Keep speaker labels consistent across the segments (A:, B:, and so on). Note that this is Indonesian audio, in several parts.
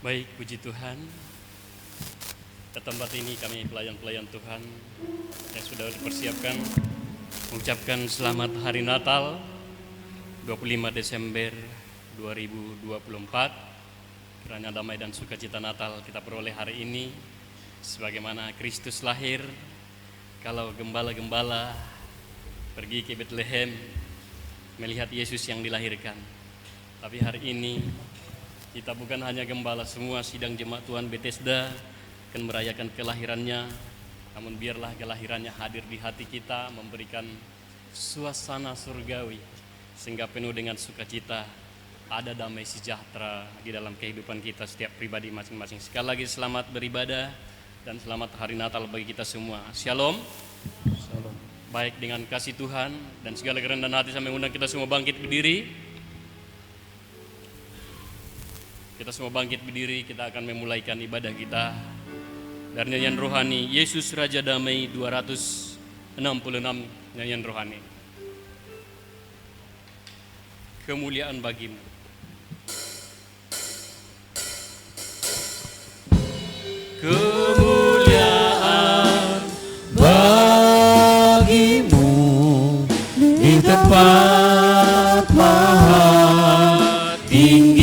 A: Baik, puji Tuhan. Ke tempat ini kami pelayan-pelayan Tuhan yang sudah dipersiapkan mengucapkan selamat Hari Natal 25 Desember 2024. Kiranya damai dan sukacita Natal kita peroleh hari ini sebagaimana Kristus lahir. Kalau gembala-gembala pergi ke Bethlehem melihat Yesus yang dilahirkan, tapi hari ini kita bukan hanya gembala, semua sidang jemaat Tuhan Bethesda akan merayakan kelahirannya. Namun biarlah kelahirannya hadir di hati kita, memberikan suasana surgawi sehingga penuh dengan sukacita, ada damai sejahtera di dalam kehidupan kita setiap pribadi masing-masing. Sekali lagi selamat beribadah dan selamat Hari Natal bagi kita semua. Shalom.
B: Shalom.
A: Baik, dengan kasih Tuhan dan segala kerendahan hati saya mengundang kita semua bangkit berdiri. Kita semua bangkit berdiri, kita akan memulaikan ibadah kita dari nyanyian rohani Yesus Raja Damai 266, nyanyian rohani. Kemuliaan bagimu.
B: Kemuliaan bagimu di tempat maha tinggi.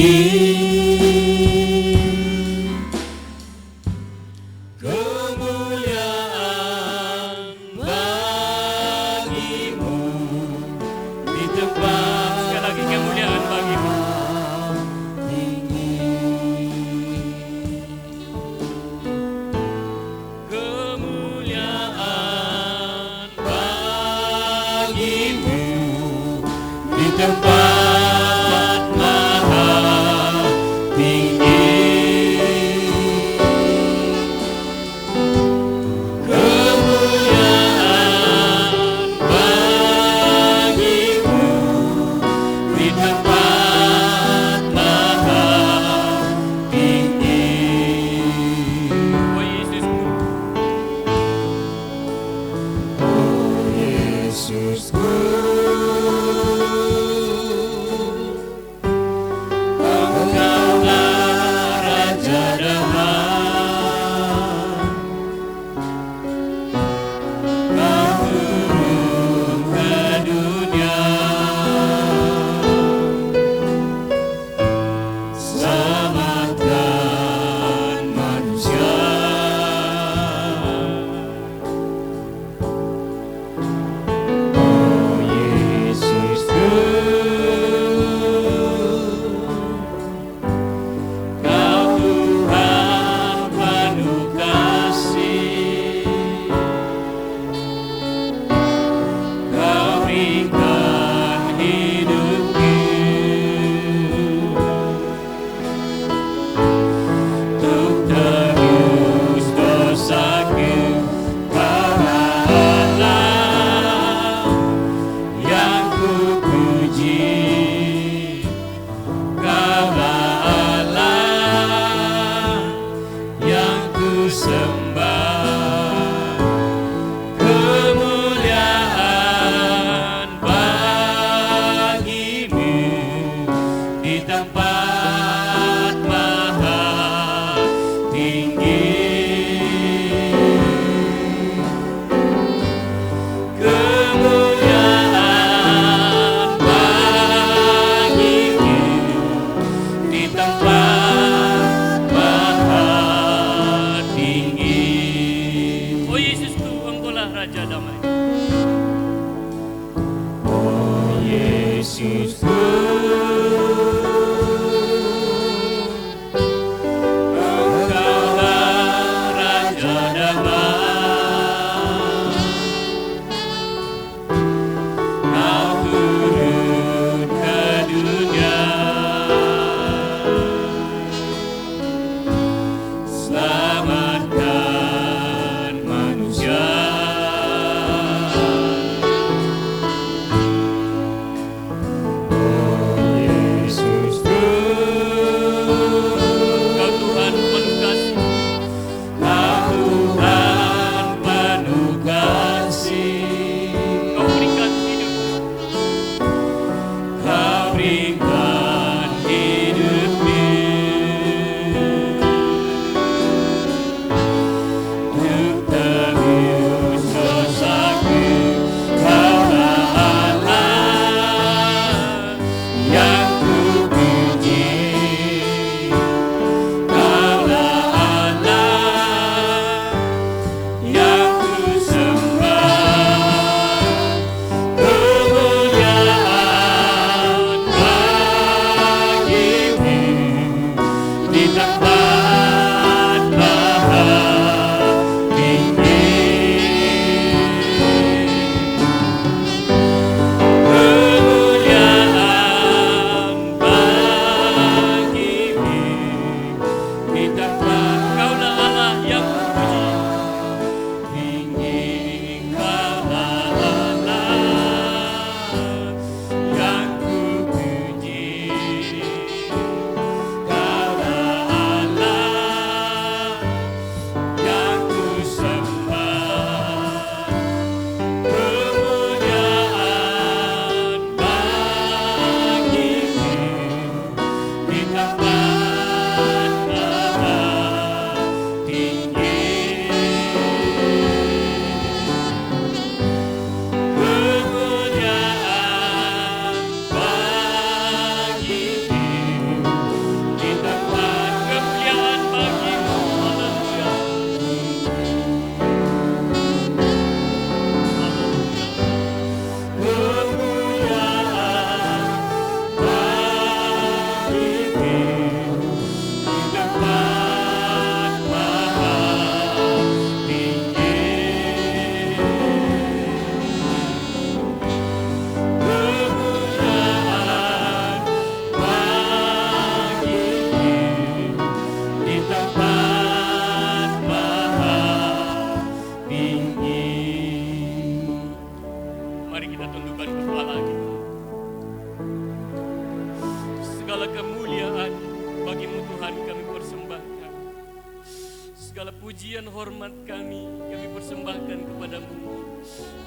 A: segala pujian hormat kami persembahkan kepadamu.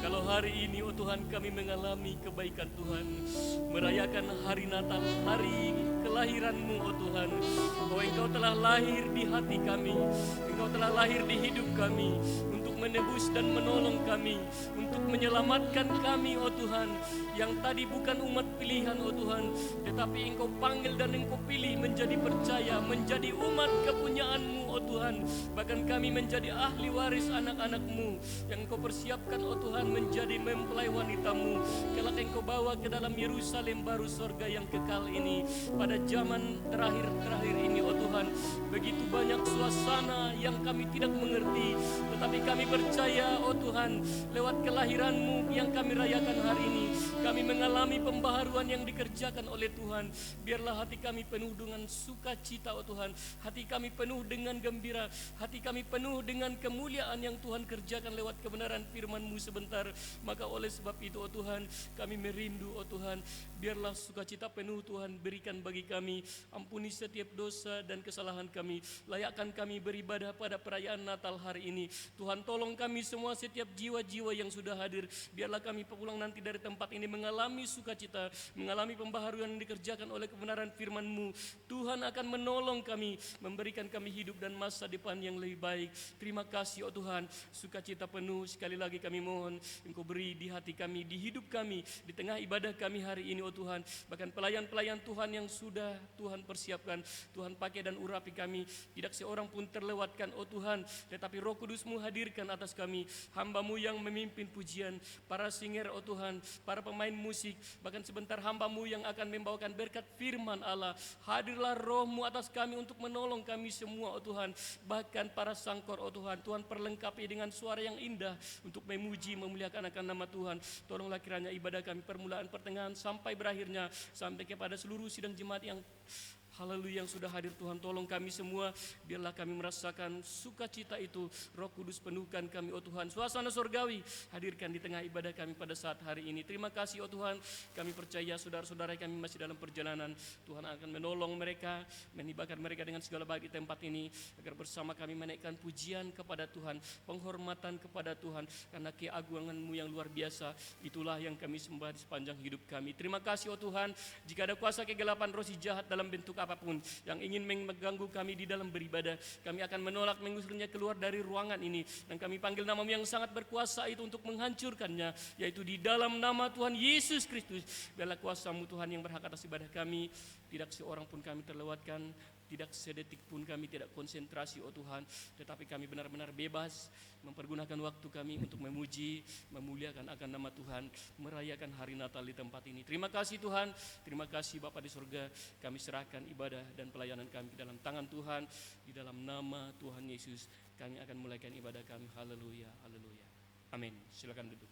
A: Kalau hari ini oh Tuhan kami mengalami kebaikan Tuhan, merayakan hari Natal, hari kelahiran-Mu oh Tuhan. Oh Engkau telah lahir di hati kami, Engkau telah lahir di hidup kami, untuk menebus dan menolong kami, untuk menyelamatkan kami oh Tuhan, yang tadi bukan umat pilihan oh Tuhan, tetapi Engkau panggil dan Engkau pilih menjadi percaya, menjadi umat kepunyaan-Mu oh Tuhan. Bahkan kami menjadi ahli waris anak-anak-Mu yang Engkau persiapkan oh Tuhan, menjadi mempelai wanita-Mu, kelak Engkau bawa ke dalam Yerusalem baru sorga yang kekal ini. Pada zaman terakhir ini oh Tuhan, begitu banyak suasana yang kami tidak mengerti, tetapi kami percaya oh Tuhan, lewat kelahiran-Mu yang kami rayakan hari ini, kami mengalami pembaharuan yang dikerjakan oleh Tuhan. Biarlah hati kami penuh dengan sukacita oh Tuhan, hati kami penuh dengan gembira, hati kami penuh dengan kemuliaan yang Tuhan kerjakan lewat kebenaran firman-Mu sebentar. Maka oleh sebab itu oh Tuhan, kami merindu oh Tuhan, biarlah sukacita penuh Tuhan berikan bagi kami. Ampuni setiap dosa dan kesalahan kami, layakkan kami beribadah pada perayaan Natal hari ini. Tuhan tolong kami semua, setiap jiwa-jiwa yang sudah hadir, biarlah kami pulang nanti dari tempat ini mengalami sukacita, mengalami pembaharuan yang dikerjakan oleh kebenaran firman-Mu. Tuhan akan menolong kami, memberikan kami hidup dan masa depan yang lebih baik. Terima kasih oh Tuhan, sukacita penuh sekali lagi kami mohon Engkau beri di hati kami, di hidup kami, di tengah ibadah kami hari ini oh Tuhan. Bahkan pelayan-pelayan Tuhan yang sudah Tuhan persiapkan, Tuhan pakai dan urapi kami, tidak seorang pun terlewatkan oh Tuhan, tetapi Roh Kudus-Mu hadirkan atas kami, hamba-Mu yang memimpin pujian, para singer oh Tuhan, para pemain musik, bahkan sebentar hamba-Mu yang akan membawakan berkat firman Allah. Hadirlah Roh-Mu atas kami untuk menolong kami semua oh Tuhan. Bahkan para sangkor oh Tuhan, Tuhan perlengkapi dengan suara yang indah untuk memuji, memuliakan akan nama Tuhan. Tolonglah kiranya ibadah kami permulaan, pertengahan sampai berakhirnya, sampai kepada seluruh sidang jemaat yang haleluya yang sudah hadir Tuhan. Tolong kami semua, biarlah kami merasakan sukacita itu. Roh Kudus penuhkan kami oh Tuhan, suasana surgawi hadirkan di tengah ibadah kami pada saat hari ini. Terima kasih oh Tuhan, kami percaya saudara-saudara kami masih dalam perjalanan, Tuhan akan menolong mereka, menibahkan mereka dengan segala baik di tempat ini, agar bersama kami menaikkan pujian kepada Tuhan, penghormatan kepada Tuhan, karena keagungan-Mu yang luar biasa, itulah yang kami sembah di sepanjang hidup kami. Terima kasih oh Tuhan, jika ada kuasa kegelapan roh si jahat dalam bentuk apapun yang ingin mengganggu kami di dalam beribadah, kami akan menolak mengusirnya keluar dari ruangan ini, dan kami panggil nama-Mu yang sangat berkuasa itu untuk menghancurkannya, yaitu di dalam nama Tuhan Yesus Kristus. Biarlah kuasa-Mu Tuhan yang berhak atas ibadah kami, tidak seorang pun kami terlewatkan, tidak sedetik pun kami tidak konsentrasi oh Tuhan, tetapi kami benar-benar bebas mempergunakan waktu kami untuk memuji, memuliakan akan nama Tuhan, merayakan hari Natal di tempat ini. Terima kasih Tuhan, terima kasih Bapa di surga, kami serahkan ibadah dan pelayanan kami dalam tangan Tuhan, di dalam nama Tuhan Yesus kami akan mulaikan ibadah kami. Haleluya, haleluya, amin. Silakan duduk.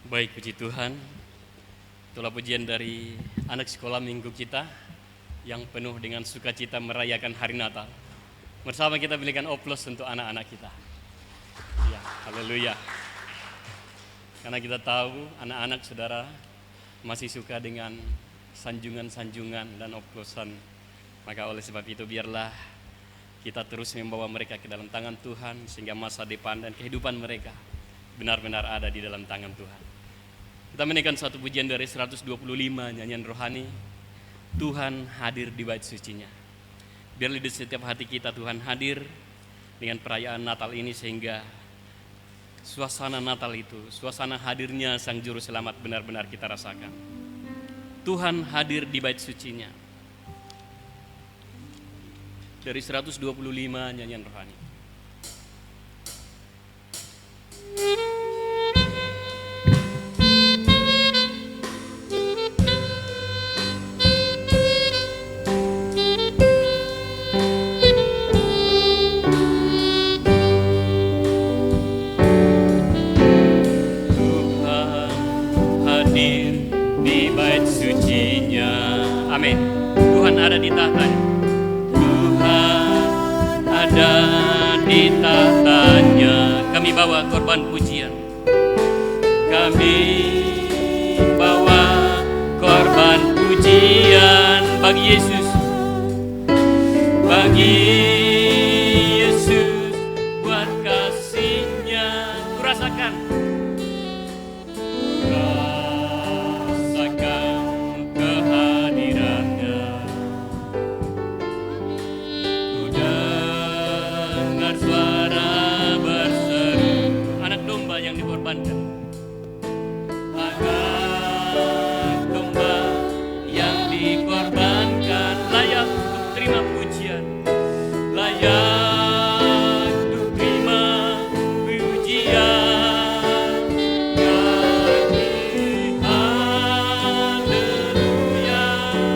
A: Baik, puji Tuhan. Itulah pujian dari anak sekolah minggu kita yang penuh dengan sukacita merayakan hari Natal. Bersama kita berikan oplos untuk anak-anak kita. Ya, haleluya. Karena kita tahu anak-anak saudara masih suka dengan sanjungan-sanjungan dan oplosan. Maka oleh sebab itu biarlah kita terus membawa mereka ke dalam tangan Tuhan sehingga masa depan dan kehidupan mereka benar-benar ada di dalam tangan Tuhan. Kita menaikkan satu pujian dari 125 nyanyian rohani, Tuhan hadir di bait sucinya. Biarlah di setiap hati kita Tuhan hadir dengan perayaan Natal ini sehingga suasana Natal itu, suasana hadirnya Sang Juru Selamat benar-benar kita rasakan. Tuhan hadir di bait sucinya. Dari 125 nyanyian rohani. Amin. Tuhan ada di tahtanya. Tuhan ada di tahtanya. Kami bawa korban pujian. Kami bawa korban pujian bagi Yesus. Bagi Yesus buat kasih-Nya. Kurasakan. Anak domba yang dikorbankan layak untuk terima pujian, layak untuk terima pujian. Nyanyi haleluya, haleluya, haleluya.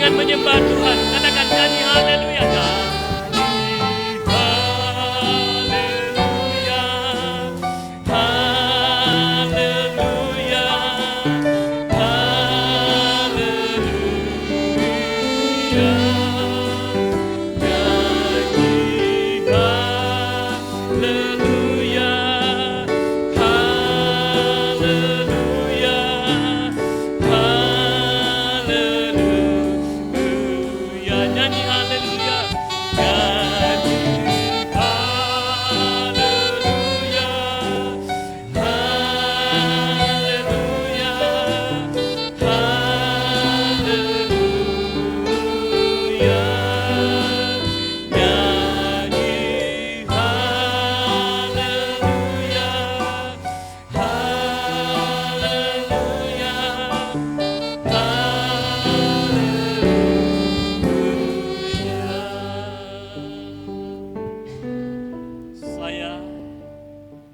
A: Menyembah Tuhan, katakan nyanyi haleluya.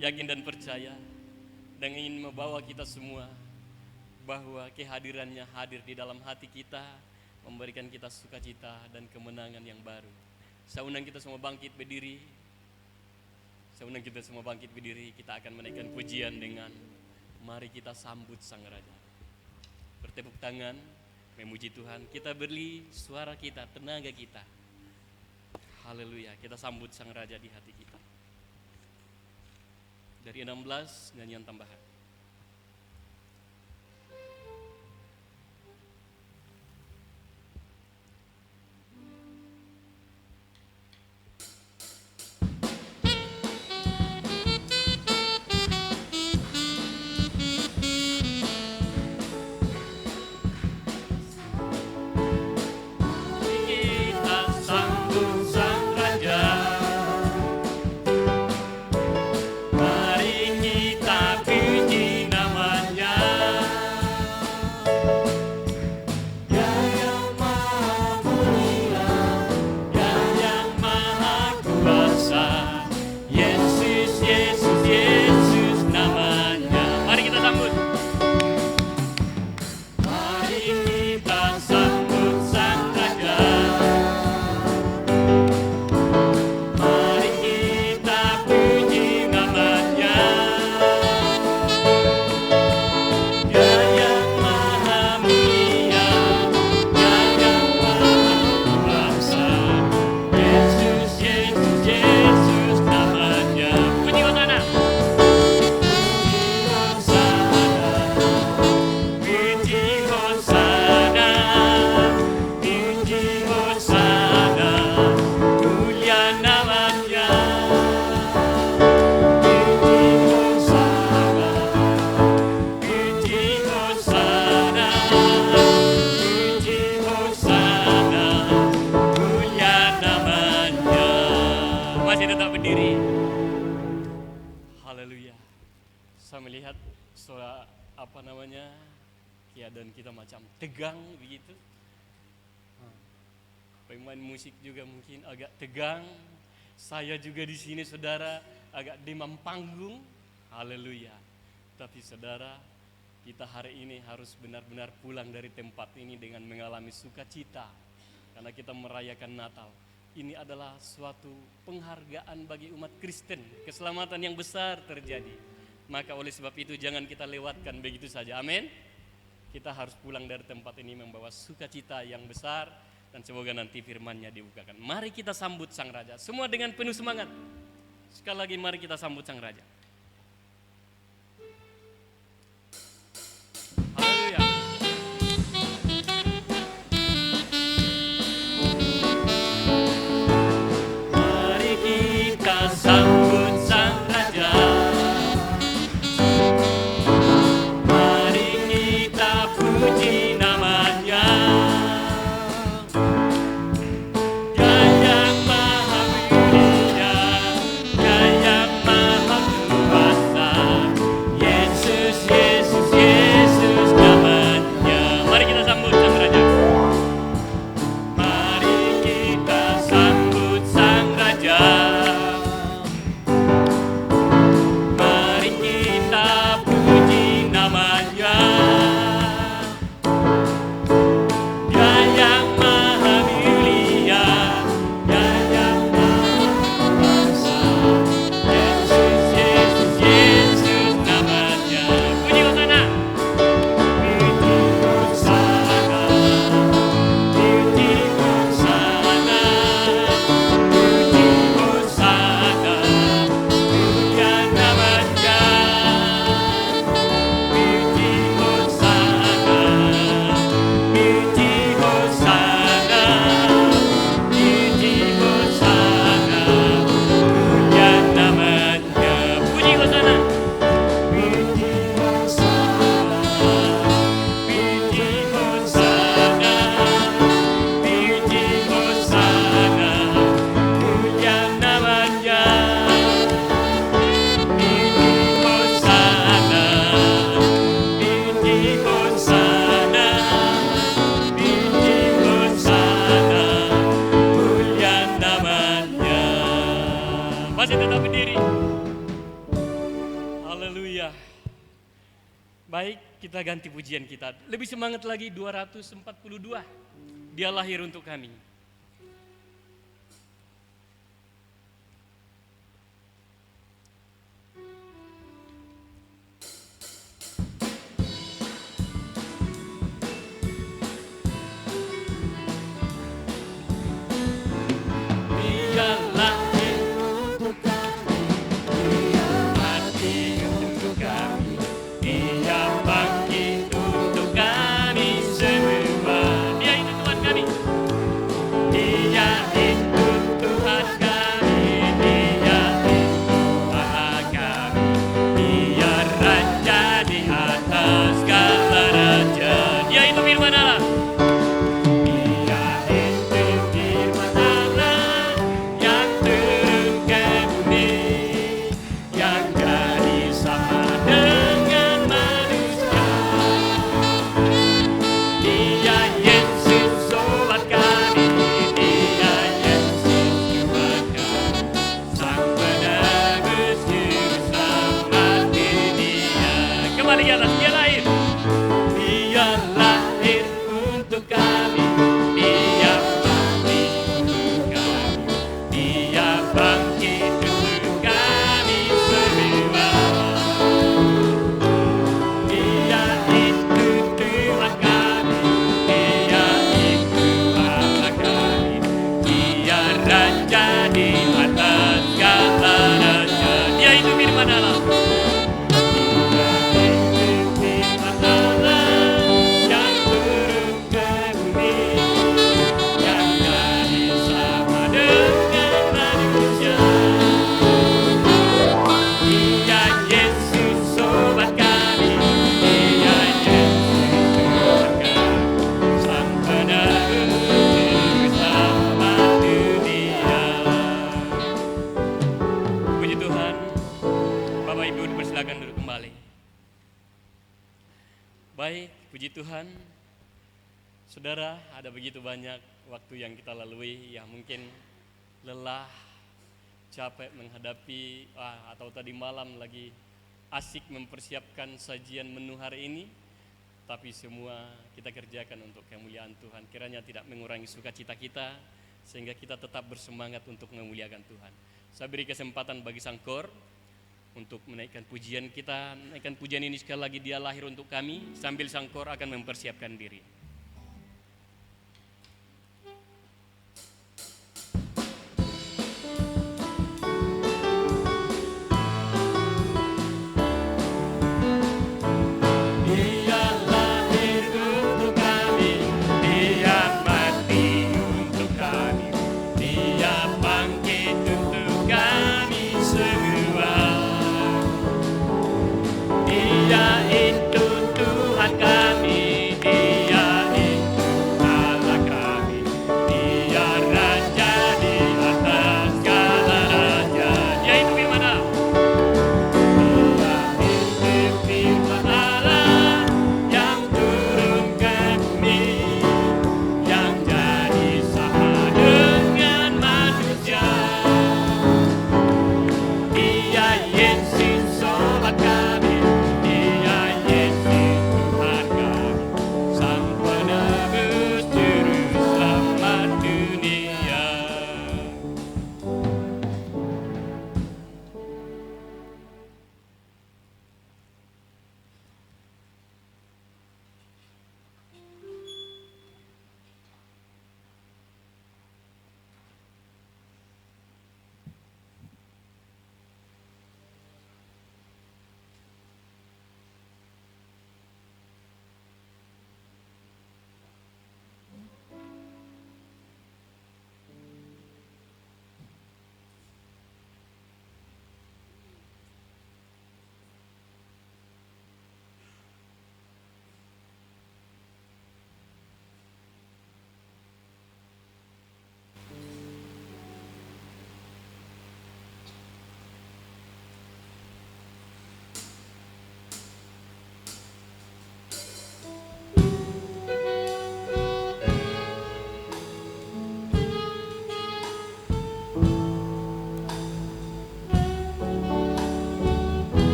A: Yakin dan percaya dan ingin membawa kita semua bahwa kehadirannya hadir di dalam hati kita, memberikan kita sukacita dan kemenangan yang baru. Saya undang kita semua bangkit berdiri. Kita akan menaikkan pujian dengan mari kita sambut Sang Raja. Bertepuk tangan, memuji Tuhan. Kita beri suara kita, tenaga kita. Haleluya, kita sambut Sang Raja di hati kita. Dari 16 nyanyian tambahan. Keadaan kita macam tegang begitu. Pemain musik juga mungkin agak tegang. Saya juga di sini saudara agak demam panggung. Haleluya. Tapi saudara, kita hari ini harus benar-benar pulang dari tempat ini dengan mengalami sukacita karena kita merayakan Natal. Ini adalah suatu penghargaan bagi umat Kristen, keselamatan yang besar terjadi. Maka oleh sebab itu jangan kita lewatkan begitu saja. Amin. Kita harus pulang dari tempat ini membawa sukacita yang besar dan semoga nanti firman-Nya dibukakan. Mari kita sambut Sang Raja, semua dengan penuh semangat. Sekali lagi mari kita sambut Sang Raja. Haleluya. Mari kita sambut Sang Raja. Puji namanya, Dia yang maha mulia, Dia yang maha kuasa, Yesus, Yesus, Yesus namanya. Mari kita sambut Sang Raja. Mari kita sambut Sang Raja. Mari kita puji namanya. Masih tetap berdiri. Haleluya. Baik, kita ganti pujian kita. Lebih semangat lagi 242. Dia lahir untuk kami. Dia lahir untuk kami, Dia mati untuk kami, Dia bangkit untuk kami semua. Dia itu Tuhan kami. Dia itu Tuhan kami, Dia itu Allah kami, Dia Raja di atas segala raja. Dia itu firman Allah. Dia itu firman Allah yang turun ke bumi, yang jadi sama dengan manusia. Dia Yesus sobat kami, Dia Yesus Tuhan kami, Sang penebus juru selamat dunia. Kembali ke atas, Dia lahir. Dia lahir untuk kami, Dia mati untuk kami, Dia bangkit untuk kami semua. Dia itu Tuhan kami, Dia itu Allah kami, Dia Raja di atas segala raja. Dia itu firman Allah. Dia itu firman Allah yang turun ke bumi, yang jadi sama dengan manusia. Dia Yesus sobat kami, Dia Yesus Tuhan kami, Sang penebus juru selamat dunia. Puji Tuhan. Bapak Ibu dipersilakan duduk kembali. Baik, puji Tuhan. Saudara, ada begitu banyak waktu yang kita lalui yang mungkin lelah, capek menghadapi atau tadi malam lagi asik mempersiapkan sajian menu hari ini, tapi semua kita kerjakan untuk kemuliaan Tuhan. Kiranya tidak mengurangi sukacita kita, sehingga kita tetap bersemangat untuk memuliakan Tuhan. Saya beri kesempatan bagi sang kor untuk menaikkan pujian kita. Menaikkan pujian ini sekali lagi, Dia lahir untuk kami, sambil sang kor akan mempersiapkan diri. Dia lahir untuk kami, Dia mati untuk kami, Dia bangkit untuk kami semua. Dia itu Tuhan kami, Dia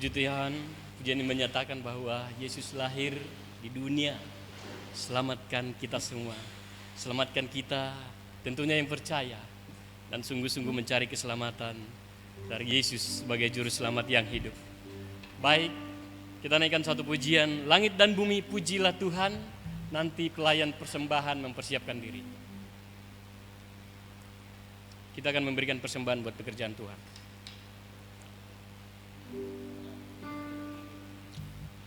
A: Puji Tuhan, pujian ini menyatakan bahwa Yesus lahir di dunia, selamatkan kita semua, selamatkan kita tentunya yang percaya dan sungguh-sungguh mencari keselamatan dari Yesus sebagai juru selamat yang hidup. Baik, kita naikkan satu pujian, langit dan bumi pujilah Tuhan. Nanti pelayan persembahan mempersiapkan diri. Kita akan memberikan persembahan buat pekerjaan Tuhan.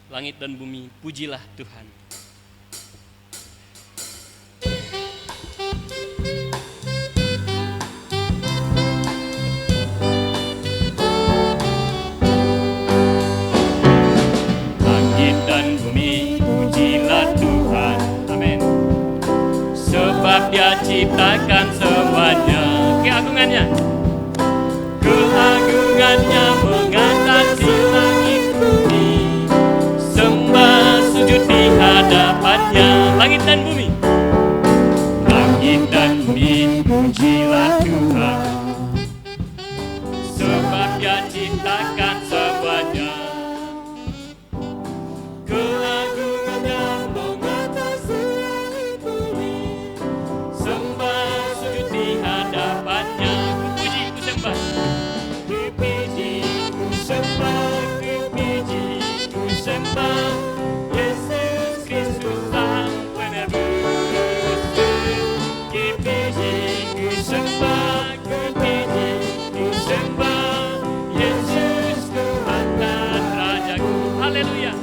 A: Langit dan bumi pujilah Tuhan. Langit dan bumi pujilah Tuhan. Amin. Sebab Dia ciptakan semuanya. Keagungannya, keagungannya mengatasi langit bumi. Sembah sujud di hadapannya. Langit dan bumi, langit dan bumi pujilah Tuhan. Sebab Dia ciptakan semuanya. Keagungannya mengatasi langit bumi. Sembah sujud di hadapannya. Ku puji, ku sembah. Ku puji, ku sembah. Ku puji, ku sembah. Yesus Kristus Sang Penebus. Ku puji, ku sembah. Ku puji, ku sembah. Yesus Tuhan dan Rajaku. Haleluya.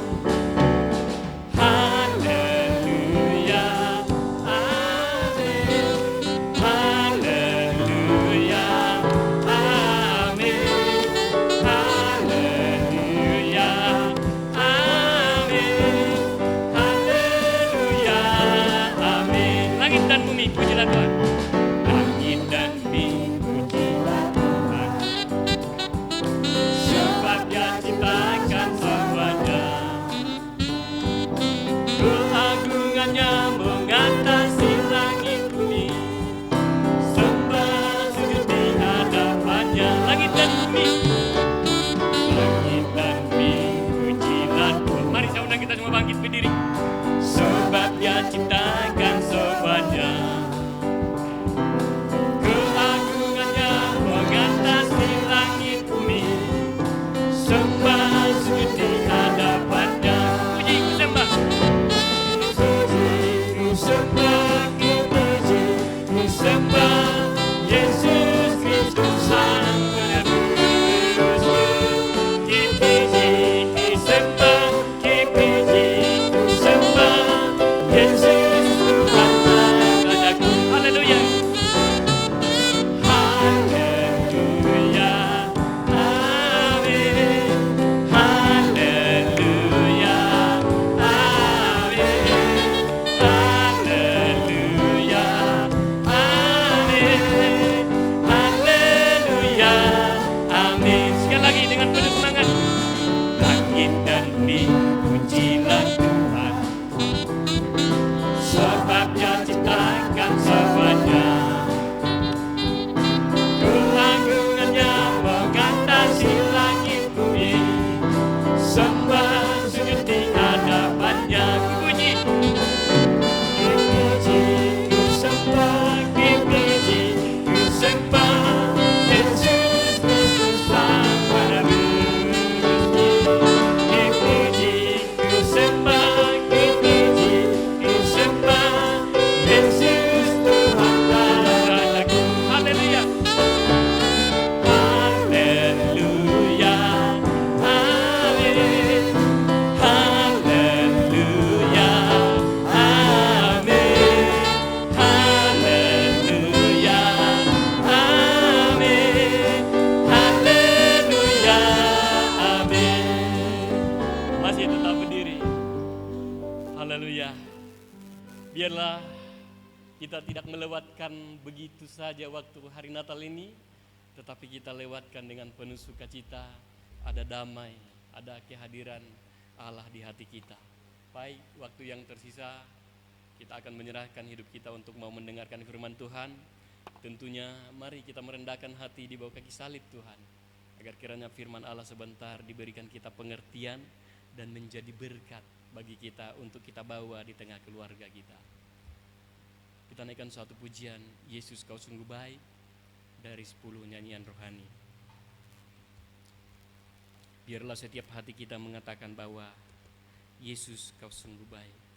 A: Haleluya. Amin. Haleluya. Amin. Haleluya. Amin. Haleluya. Amin. Langit dan bumi pujilah Tuhan. Langit dan bumi pujilah Tuhan. Sebab Dia ciptakan semuanya. Keagungannya mengatasi langit bumi. Sembah sujud di hadapannya. Langit dan bumi, langit dan bumi pujilah Tuhan. Mari saya undang kita semua bangkit berdiri. Sebab Dia ciptakan semuanya. Keagungannya mengatasi langit bumi. Sembah sujud di hadapannya. Puji, ku sembah. Ku sembah, ku puji, ku sembah. Yesus Kristus Sang Penebus. Ku puji, ku sembah. Ku puji, ku sembah. Yesus Tuhan dan Rajaku. Haleluya. Haleluya. Amin. Haleluya. Amin. Haleluya. Amin. Haleluya. Amin. Sekali lagi dengan penuh semangat. Langit dan bumi pujilah Tuhan. Sebab Dia ciptakan semuanya. Keagungannya mengatasi langit bumi. Sembah sujud di hadapannya. Ku puji, ku puji, ku sembah. Ku puji, ku sembah. Yesus Kristus Sang Penebus. Ku puji, ku sembah. Ku puji, ku sembah. Yesus Tuhan dan Rajaku. Haleluya. Haleluya. Amin. Haleluya. Amin. Haleluya. Amin. Haleluya. Amin. Masih tetap berdiri. Haleluya. Biarlah kita tidak melewatkan begitu saja waktu hari Natal ini, tetapi kita lewatkan dengan penuh sukacita. Ada damai, ada kehadiran Allah di hati kita. Baik, waktu yang tersisa kita akan menyerahkan hidup kita untuk mau mendengarkan firman Tuhan. Tentunya mari kita merendahkan hati di bawah kaki salib Tuhan. Agar kiranya firman Allah sebentar diberikan kita pengertian dan menjadi berkat bagi kita untuk kita bawa di tengah keluarga kita. Kita naikkan suatu pujian, Yesus kau sungguh baik, dari 10 nyanyian rohani. Biarlah setiap hati kita mengatakan bahwa Yesus kau sungguh baik.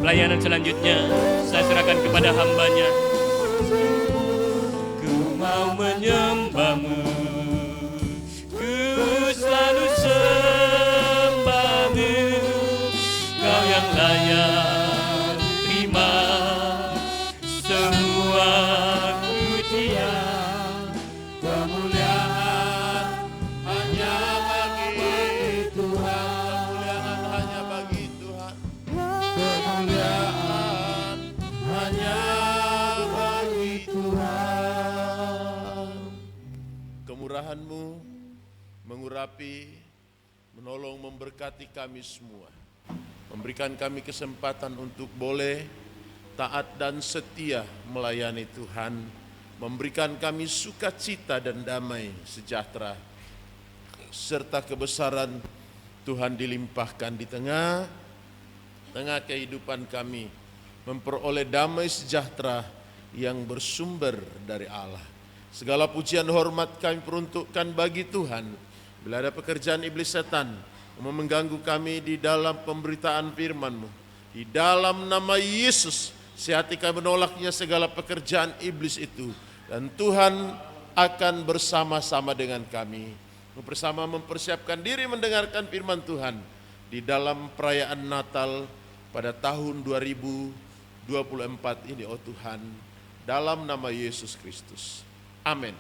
B: Pelayanan selanjutnya saya serahkan kepada hamba-Nya. Ku mau menyembah-Mu, ku selalu sembah-Mu, Kau yang layak terima semua pujian, kemuliaan hanya bagi Tuhan, kemuliaan hanya bagi Tuhan. Kemuliaan hanya bagi Tuhan. Kemurahan-Mu mengurapi, menolong, memberkati kami semua. Memberikan kami kesempatan untuk boleh taat dan setia melayani Tuhan memberikan kami sukacita dan damai sejahtera, serta kebesaran Tuhan dilimpahkan di tengah kehidupan kami, memperoleh damai sejahtera yang bersumber dari Allah. Segala pujian hormat kami peruntukkan bagi Tuhan. Bila ada pekerjaan iblis setan mengganggu kami di dalam pemberitaan firman-Mu, di dalam nama Yesus, sehati kami menolaknya segala pekerjaan iblis itu. Dan Tuhan akan bersama-sama dengan kami, bersama mempersiapkan diri mendengarkan firman Tuhan di dalam perayaan Natal pada tahun 2024 ini, oh Tuhan, dalam nama Yesus Kristus. Amin.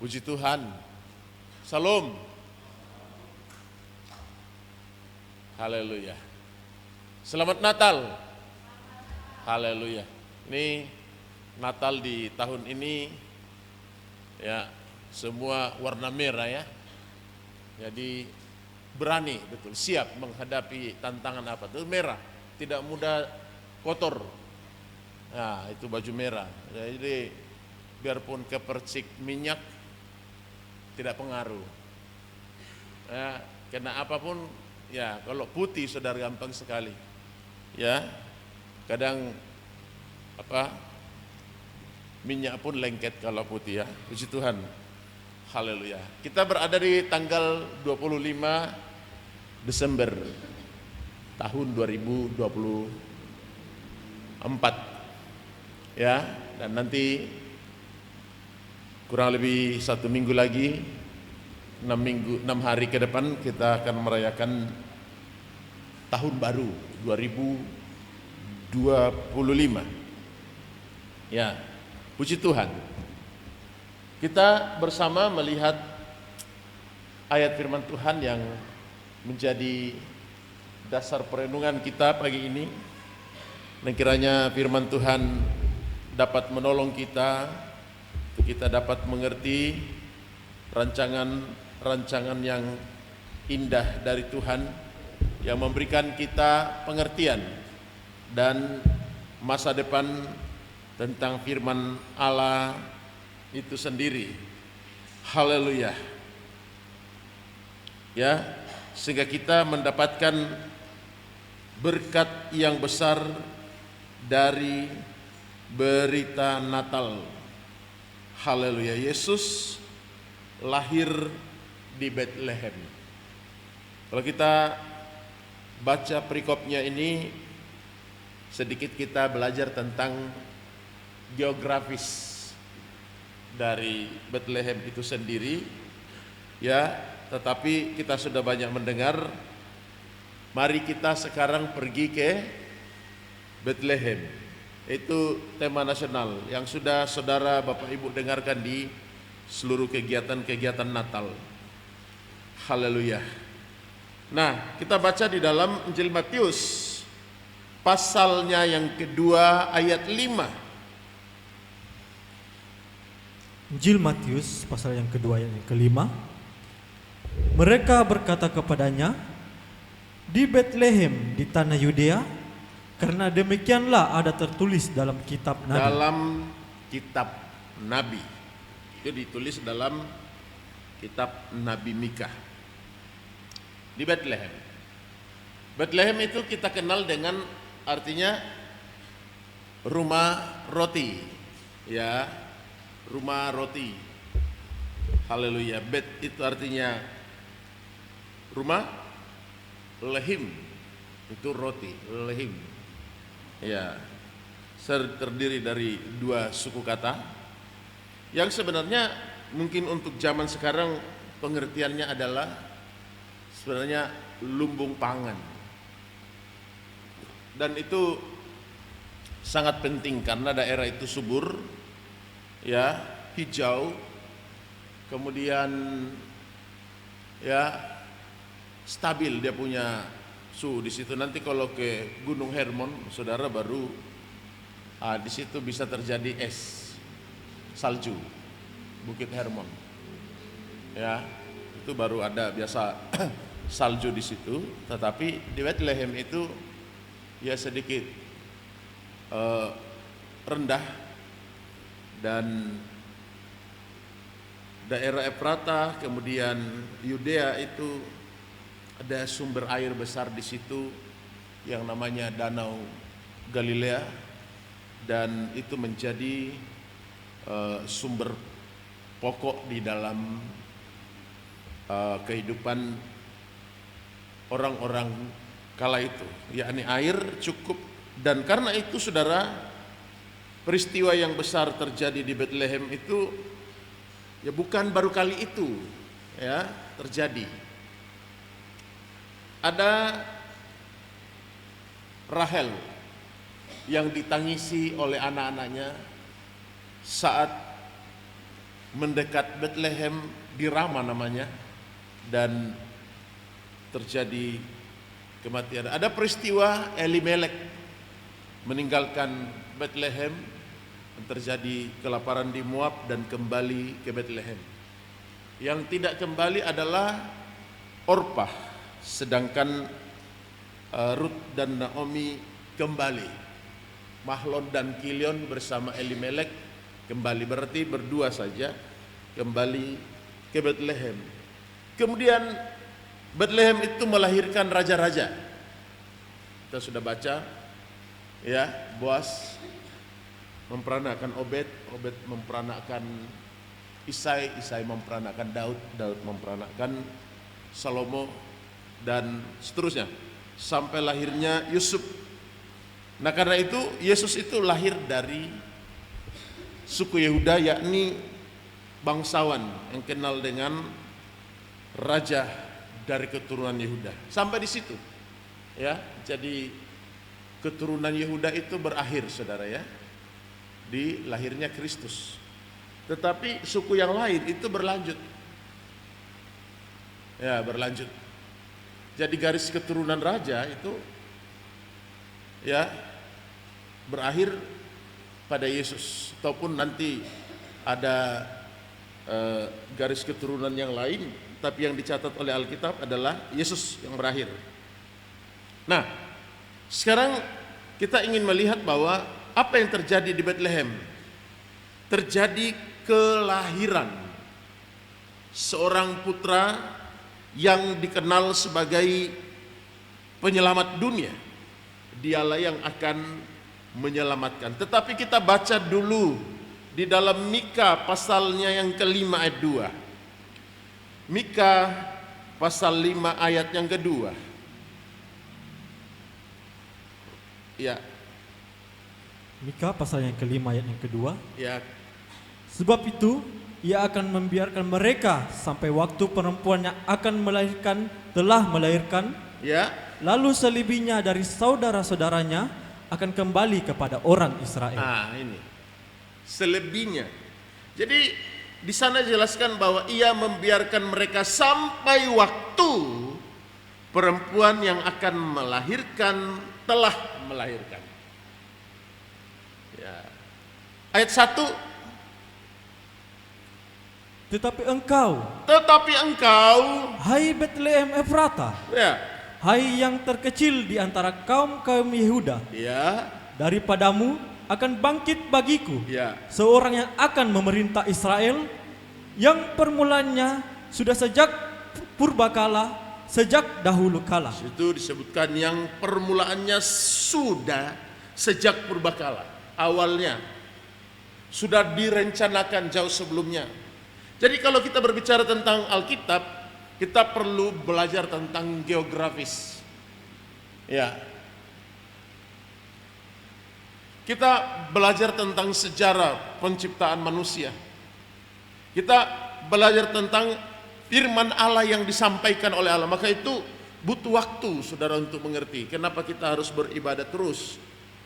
B: Puji Tuhan. Salam. Haleluya. Selamat Natal. Haleluya. Ini Natal di tahun ini ya semua warna merah ya. Jadi berani betul, siap menghadapi tantangan apa? Itu merah, tidak mudah kotor. Nah, itu baju merah. Jadi biarpun kepercik minyak tidak pengaruh. Ya, karena apapun ya, kalau putih saudara gampang sekali. Ya. Kadang minyak pun lengket kalau putih ya. Puji Tuhan. Haleluya. Kita berada di tanggal 25 Desember tahun 2024. Ya, dan nanti kurang lebih 1 minggu lagi, 6 hari ke depan kita akan merayakan tahun baru 2025. Ya, puji Tuhan. Kita bersama melihat ayat firman Tuhan yang menjadi dasar perenungan kita pagi ini. Dan kiranya firman Tuhan dapat menolong kita dapat mengerti rancangan yang indah dari Tuhan yang memberikan kita pengertian dan masa depan tentang firman Allah itu sendiri. Haleluya. Ya, sehingga kita mendapatkan berkat yang besar dari berita Natal. Haleluya. Yesus lahir di Bethlehem. Kalau kita baca perikopnya ini, sedikit kita belajar tentang geografis dari Bethlehem itu sendiri, ya. Tetapi kita sudah banyak mendengar. Mari kita sekarang pergi ke Bethlehem. Itu tema nasional yang sudah saudara Bapak Ibu dengarkan di seluruh kegiatan-kegiatan Natal. Haleluya. Nah, kita baca di dalam Injil Matius pasalnya yang kedua ayat 5.
C: Injil Matius pasal yang kedua ayat yang kelima. Mereka berkata kepadanya, di Bethlehem di tanah Yudea, karena demikianlah ada tertulis dalam kitab Nabi.
B: Dalam kitab Nabi. Itu ditulis dalam kitab Nabi Mika. Di Bethlehem. Bethlehem itu kita kenal dengan artinya rumah roti. Ya, rumah roti. Haleluya. Bet itu artinya rumah, lehim itu roti, lehim. Ya, terdiri dari 2 suku kata yang sebenarnya mungkin untuk zaman sekarang pengertiannya adalah sebenarnya lumbung pangan. Dan itu sangat penting karena daerah itu subur, ya, hijau, kemudian ya stabil, dia punya suhu di situ. Nanti kalau ke Gunung Hermon, saudara, baru di situ bisa terjadi es, salju, Bukit Hermon. Ya, itu baru ada biasa salju di situ, tetapi di Bethlehem itu ya sedikit rendah, dan daerah Efrata kemudian Yudea itu ada sumber air besar di situ yang namanya Danau Galilea, dan itu menjadi sumber pokok di dalam kehidupan orang-orang kala itu, yakni air cukup. Dan karena itu saudara, peristiwa yang besar terjadi di Bethlehem itu ya bukan baru kali itu ya terjadi. Ada Rahel yang ditangisi oleh anak-anaknya saat mendekat Bethlehem di Rama namanya, dan terjadi kematian. Ada peristiwa Elimelek meninggalkan Bethlehem, terjadi kelaparan di Moab dan kembali ke Bethlehem. Yang tidak kembali adalah Orpah, sedangkan Rut dan Naomi kembali. Mahlon dan Kilion bersama Elimelek kembali, berarti berdua saja kembali ke Bethlehem. Kemudian Bethlehem itu melahirkan raja-raja. Kita sudah baca ya, Boas memperanakan Obed, Obed memperanakan Isai, Isai memperanakan Daud, Daud memperanakan Salomo, dan seterusnya sampai lahirnya Yusuf. Nah, karena itu Yesus itu lahir dari suku Yehuda, yakni bangsawan yang kenal dengan raja dari keturunan Yehuda. Sampai di situ ya, jadi keturunan Yehuda itu berakhir saudara ya di lahirnya Kristus. Tetapi suku yang lain itu berlanjut ya, berlanjut. Jadi garis keturunan raja itu ya berakhir pada Yesus, ataupun nanti ada garis keturunan yang lain, tapi yang dicatat oleh Alkitab adalah Yesus yang berakhir. Nah, sekarang kita ingin melihat bahwa apa yang terjadi di Bethlehem. Terjadi kelahiran seorang putra yang dikenal sebagai penyelamat dunia. Dialah yang akan menyelamatkan. Tetapi kita baca dulu di dalam Mika pasalnya yang ke-5 ayat 2. Mika pasal 5 ayat yang kedua. Ya.
C: Mika pasal yang ke-5 ayat yang kedua.
B: Ya.
C: Sebab itu ia akan membiarkan mereka sampai waktu perempuan yang akan melahirkan telah melahirkan.
B: Ya.
C: Lalu selebihnya dari saudara-saudaranya akan kembali kepada orang Israel.
B: Ah, ini selebihnya. Jadi di sana jelaskan bahwa ia membiarkan mereka sampai waktu perempuan yang akan melahirkan telah melahirkan. Ya. Ayat 1.
C: Tetapi engkau, hai Bethlehem Efrata,
B: ya,
C: hai yang terkecil di antara kaum-kaum Yehuda,
B: ya,
C: daripadamu akan bangkit bagiku
B: ya,
C: seorang yang akan memerintah Israel, yang permulanya sudah sejak purbakala, sejak dahulu kala.
B: itu disebutkan yang permulaannya sudah sejak purbakala. Awalnya sudah direncanakan jauh sebelumnya. Jadi kalau kita berbicara tentang Alkitab, kita perlu belajar tentang geografis. Ya. Kita belajar tentang sejarah penciptaan manusia. Kita belajar tentang firman Allah yang disampaikan oleh Allah. Maka itu butuh waktu saudara untuk mengerti. Kenapa kita harus beribadah terus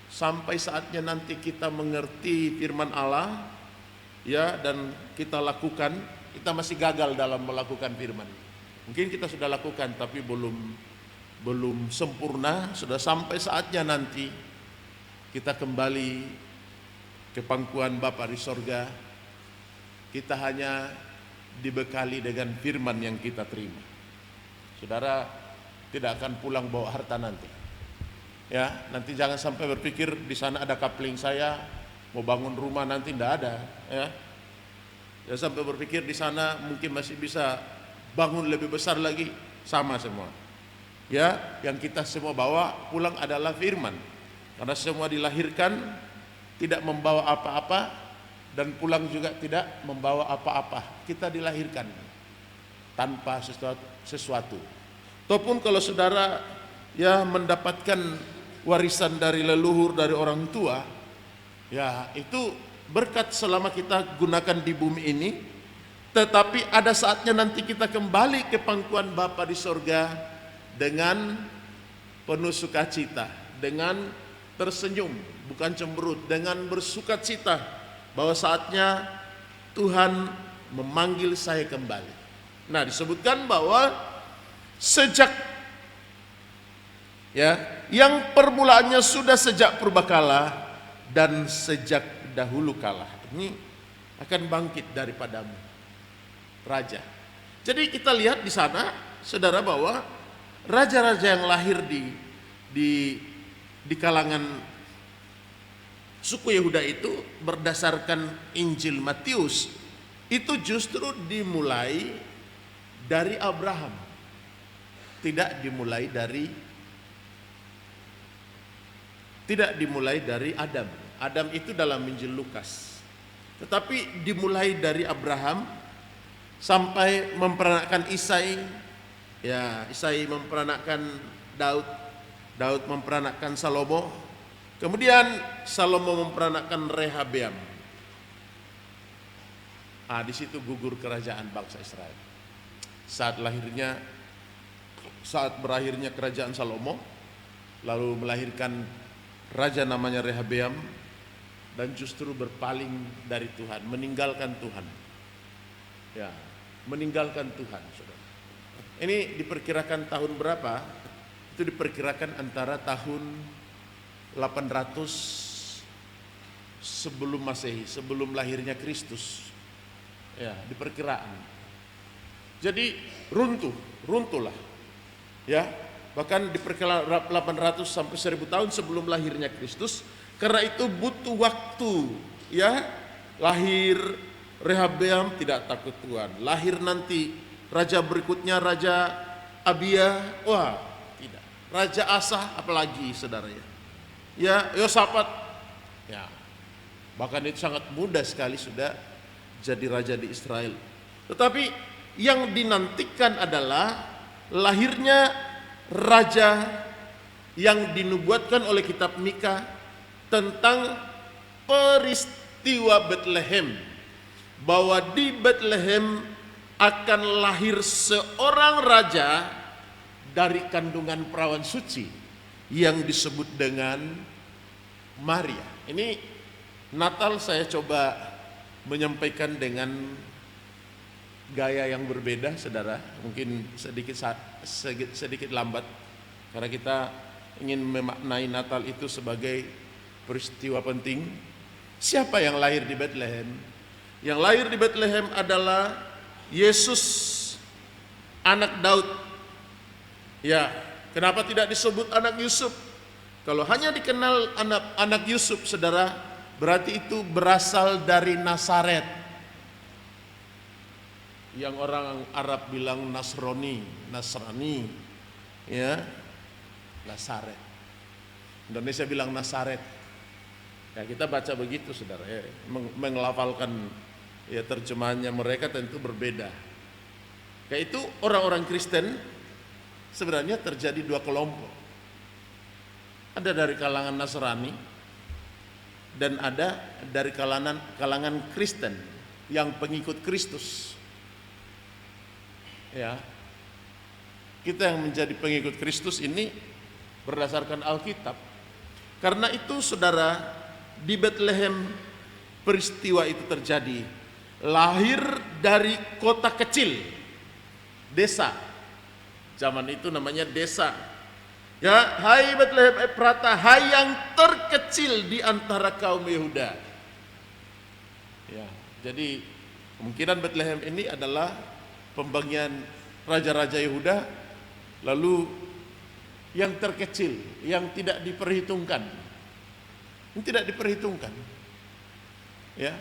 B: sampai saatnya nanti kita mengerti firman Allah, ya, dan kita lakukan. Kita masih gagal dalam melakukan firman. Mungkin kita sudah lakukan tapi belum sempurna. Sudah sampai saatnya nanti kita kembali ke pangkuan Bapa di sorga. Kita hanya dibekali dengan firman yang kita terima. Saudara tidak akan pulang bawa harta nanti. Ya, nanti jangan sampai berpikir di sana ada kapling saya mau bangun rumah, nanti tidak ada. Ya, jangan sampai berpikir di sana mungkin masih bisa bangun lebih besar lagi. Sama semua. Ya, yang kita semua bawa pulang adalah firman. Karena semua dilahirkan tidak membawa apa-apa dan pulang juga tidak membawa apa-apa. Kita dilahirkan tanpa sesuatu. Ataupun kalau saudara ya mendapatkan warisan dari leluhur, dari orang tua, ya itu berkat selama kita gunakan di bumi ini. Tetapi ada saatnya nanti kita kembali ke pangkuan Bapa di sorga dengan penuh sukacita, dengan tersenyum, bukan cemberut, dengan bersukacita bahwa saatnya Tuhan memanggil saya kembali. Nah, disebutkan bahwa sejak ya, yang permulaannya sudah sejak purbakala dan sejak dahulu kala, ini akan bangkit daripadamu, Raja. Jadi kita lihat di sana, saudara, bahwa raja-raja yang lahir di kalangan suku Yehuda itu berdasarkan Injil Matius itu justru dimulai dari Abraham, tidak dimulai dari Adam. Adam itu dalam Injil Lukas, tetapi dimulai dari Abraham sampai memperanakkan Isai. Ya, Isai memperanakkan Daud, Daud memperanakkan Salomo, kemudian Salomo memperanakkan Rehabeam. Di situ gugur kerajaan bangsa Israel. Saat berakhirnya kerajaan Salomo, lalu melahirkan raja namanya Rehabeam, dan justru berpaling dari Tuhan, meninggalkan Tuhan. Ya, meninggalkan Tuhan, saudara. Ini diperkirakan tahun berapa? Itu diperkirakan antara tahun 800 sebelum Masehi, sebelum lahirnya Kristus. Ya, diperkiraan. Jadi runtuhlah. Ya, bahkan diperkirakan 800 sampai 1000 tahun sebelum lahirnya Kristus. Karena itu butuh waktu, ya. Lahir Rehabeam tidak takut Tuhan. Lahir nanti raja berikutnya, Raja Abia, wah tidak. Raja Asa apalagi, saudara ya. Ya, Yosafat. Ya. Bahkan itu sangat mudah sekali sudah jadi raja di Israel. Tetapi yang dinantikan adalah lahirnya raja yang dinubuatkan oleh kitab Mika tentang peristiwa Betlehem, bahwa di Betlehem akan lahir seorang raja dari kandungan perawan suci yang disebut dengan Maria. Ini Natal saya coba menyampaikan dengan gaya yang berbeda, saudara. Mungkin sedikit lambat karena kita ingin memaknai Natal itu sebagai peristiwa penting. Siapa yang lahir di Betlehem? Yang lahir di Betlehem adalah Yesus, anak Daud. Ya, kenapa tidak disebut anak Yusuf? Kalau hanya dikenal anak Yusuf, saudara, berarti itu berasal dari Nazaret. Yang orang Arab bilang Nasrani, ya, Nazaret. Indonesia bilang Nazaret. Ya, kita baca begitu, saudara, ya, mengelafalkan ya terjemahannya mereka tentu berbeda. Kayak itu orang-orang Kristen sebenarnya terjadi dua kelompok. Ada dari kalangan Nasrani dan ada dari kalangan Kristen yang pengikut Kristus. Ya. Kita yang menjadi pengikut Kristus ini berdasarkan Alkitab. Karena itu, saudara, di Betlehem peristiwa itu terjadi. Lahir dari kota kecil, desa. Zaman itu namanya desa. Ya, hai Betlehem Efrata, hai yang terkecil di antara kaum Yehuda. Ya, jadi Kemungkinan Bethlehem ini adalah pembagian raja-raja Yehuda, lalu yang terkecil, yang tidak diperhitungkan. Yang tidak diperhitungkan. Ya.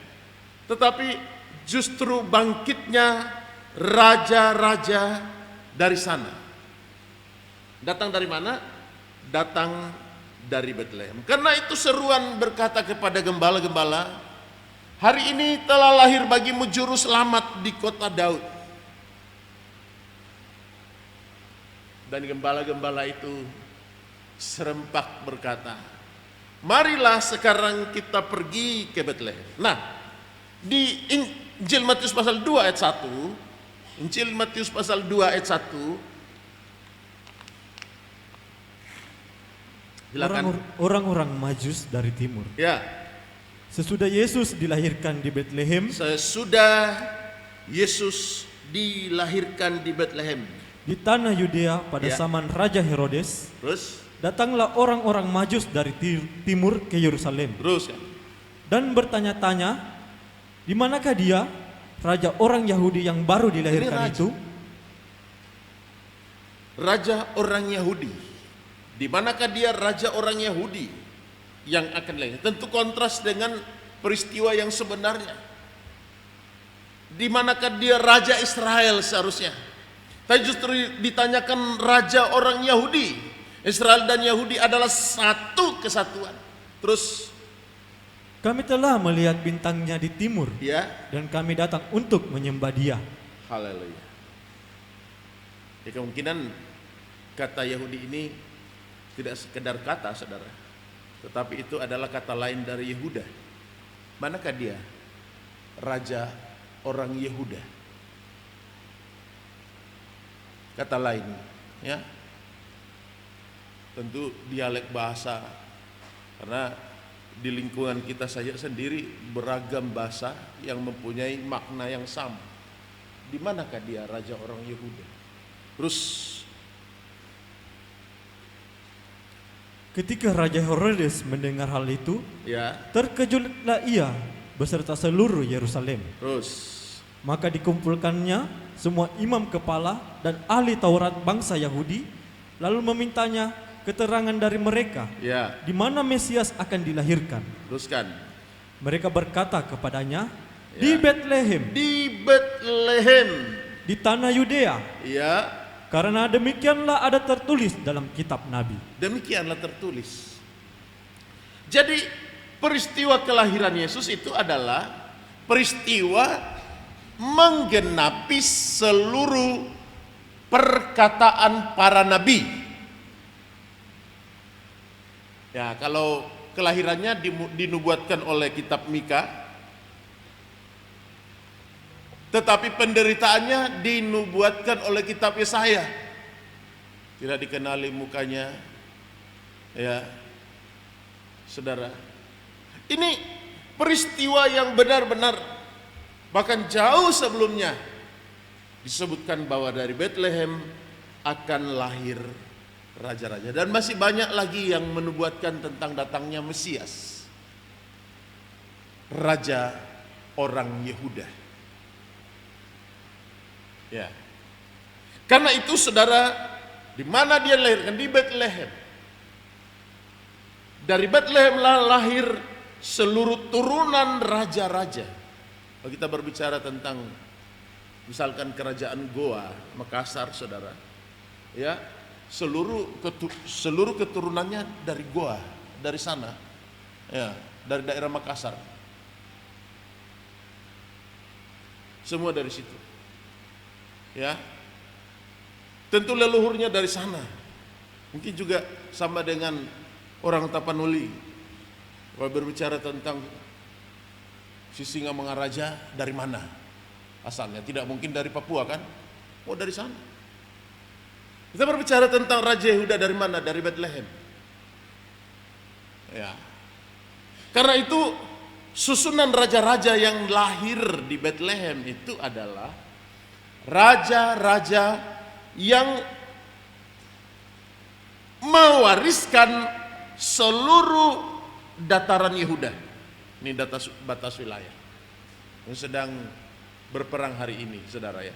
B: Tetapi justru bangkitnya raja-raja dari sana. Datang dari mana? Datang dari Bethlehem. Karena itu seruan berkata kepada gembala-gembala, hari ini telah lahir bagimu juru selamat di kota Daud. Dan gembala-gembala itu serempak berkata, marilah sekarang kita pergi ke Bethlehem. Nah, di Injil Matius pasal 2 ayat 1, Injil Matius pasal 2 ayat 1, silakan.
C: Orang-orang Majus dari timur.
B: Ya,
C: Sesudah Yesus dilahirkan di Bethlehem,
B: sesudah Yesus dilahirkan di Bethlehem.
C: di tanah Yudea pada
B: Ya.
C: zaman Raja Herodes,
B: Terus,
C: datanglah orang-orang Majus dari timur ke Yerusalem
B: terus kan.
C: dan bertanya-tanya, di manakah dia, raja orang Yahudi yang baru dilahirkan
B: Ini raja.
C: itu?
B: Raja orang Yahudi. Di manakah dia raja orang Yahudi yang akan lahir? Tentu kontras dengan peristiwa yang sebenarnya. Di manakah dia raja Israel seharusnya? Tapi justru ditanyakan raja orang Yahudi. Israel dan Yahudi adalah satu kesatuan. Terus,
C: Kami telah melihat bintangnya di timur
B: ya,
C: dan kami datang untuk menyembah dia.
B: haleluya. Ya, kemungkinan kata Yahudi ini tidak sekedar kata, saudara, tetapi itu adalah kata lain dari Yehuda. Manakah dia? Raja orang Yehuda. Kata lain, ya, tentu dialek bahasa, karena di lingkungan kita saja sendiri beragam bahasa yang mempunyai makna yang sama. Di manakah dia raja orang Yehuda? Terus,
C: Ketika Raja Herodes mendengar hal itu,
B: ya,
C: terkejutlah ia beserta seluruh Yerusalem.
B: terus,
C: Maka dikumpulkannya semua imam kepala dan ahli Taurat bangsa Yahudi, lalu memintanya keterangan dari mereka
B: ya,
C: di mana Mesias akan dilahirkan.
B: teruskan.
C: Mereka berkata kepadanya,
B: Ya.
C: di Bethlehem,
B: Di Bethlehem,
C: di tanah Yudea,
B: ya,
C: karena demikianlah ada tertulis dalam kitab Nabi.
B: demikianlah tertulis. Jadi peristiwa kelahiran Yesus itu adalah peristiwa menggenapi seluruh perkataan para nabi. Ya, kalau kelahirannya dinubuatkan oleh kitab Mika, tetapi penderitaannya dinubuatkan oleh kitab Yesaya. Tidak dikenali mukanya, ya, saudara. Ini peristiwa yang benar-benar, bahkan jauh sebelumnya disebutkan bahwa dari Bethlehem akan lahir raja-raja, dan masih banyak lagi yang menubuatkan tentang datangnya Mesias, raja orang Yehuda. Ya. Karena itu saudara, di mana dia lahirkan? Di Bethlehem. Dari Bethlehem lahir seluruh turunan raja-raja. Kalau kita berbicara tentang misalkan kerajaan Goa, Makassar, saudara, ya, seluruh keturunannya dari Goa, dari sana, ya, dari daerah Makassar, semua dari situ, ya. Tentu leluhurnya dari sana. Mungkin juga sama dengan orang Tapanuli. Kalau berbicara tentang Sisingamangaraja, dari mana asalnya? Tidak mungkin dari Papua kan? Oh, dari sana. Kita berbicara tentang Raja Yehuda dari mana? Dari Bethlehem. Ya. Karena itu susunan raja-raja yang lahir di Bethlehem itu adalah raja-raja yang mewariskan seluruh dataran Yehuda. Ini batas wilayah. Ini sedang berperang hari ini, saudara ya.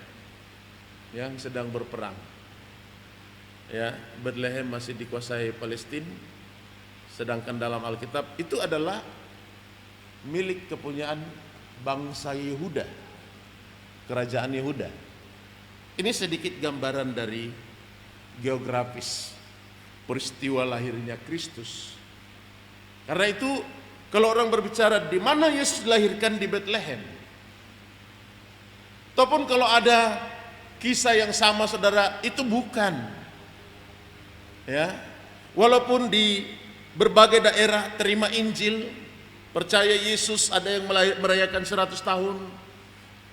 B: Yang sedang berperang. Ya, Bethlehem masih dikuasai Palestina, sedangkan dalam Alkitab itu adalah milik kepunyaan bangsa Yehuda, kerajaan Yehuda. Ini sedikit gambaran dari geografis peristiwa lahirnya Kristus. Karena itu kalau orang berbicara di mana Yesus dilahirkan di Bethlehem, ataupun kalau ada kisah yang sama, saudara, itu bukan. Ya, walaupun di berbagai daerah terima Injil, percaya Yesus, ada yang merayakan 100 tahun,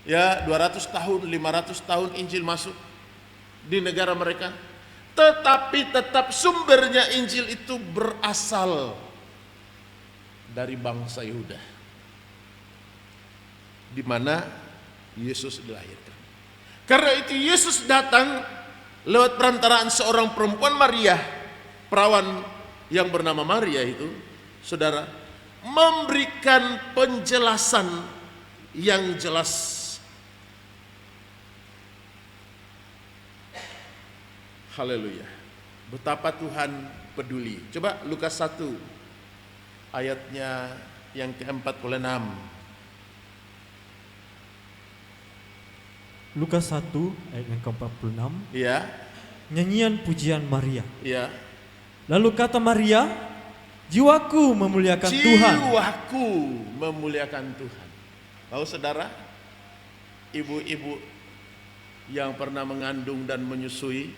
B: ya 200 tahun, 500 tahun Injil masuk di negara mereka. Tetapi tetap sumbernya Injil itu berasal dari bangsa Yehuda, di mana Yesus dilahirkan. Karena itu Yesus datang lewat perantaraan seorang perempuan Maria, perawan yang bernama Maria itu, saudara, memberikan penjelasan yang jelas. Haleluya. Betapa Tuhan peduli. Coba Lukas 1 ayatnya yang ke-46.
C: Lukas 1 ayat yang ke-46.
B: Ya.
C: Nyanyian pujian Maria.
B: Ya.
C: Lalu kata Maria, jiwaku memuliakan Tuhan.
B: Jiwaku memuliakan Tuhan. Tahu saudara, ibu-ibu yang pernah mengandung dan menyusui,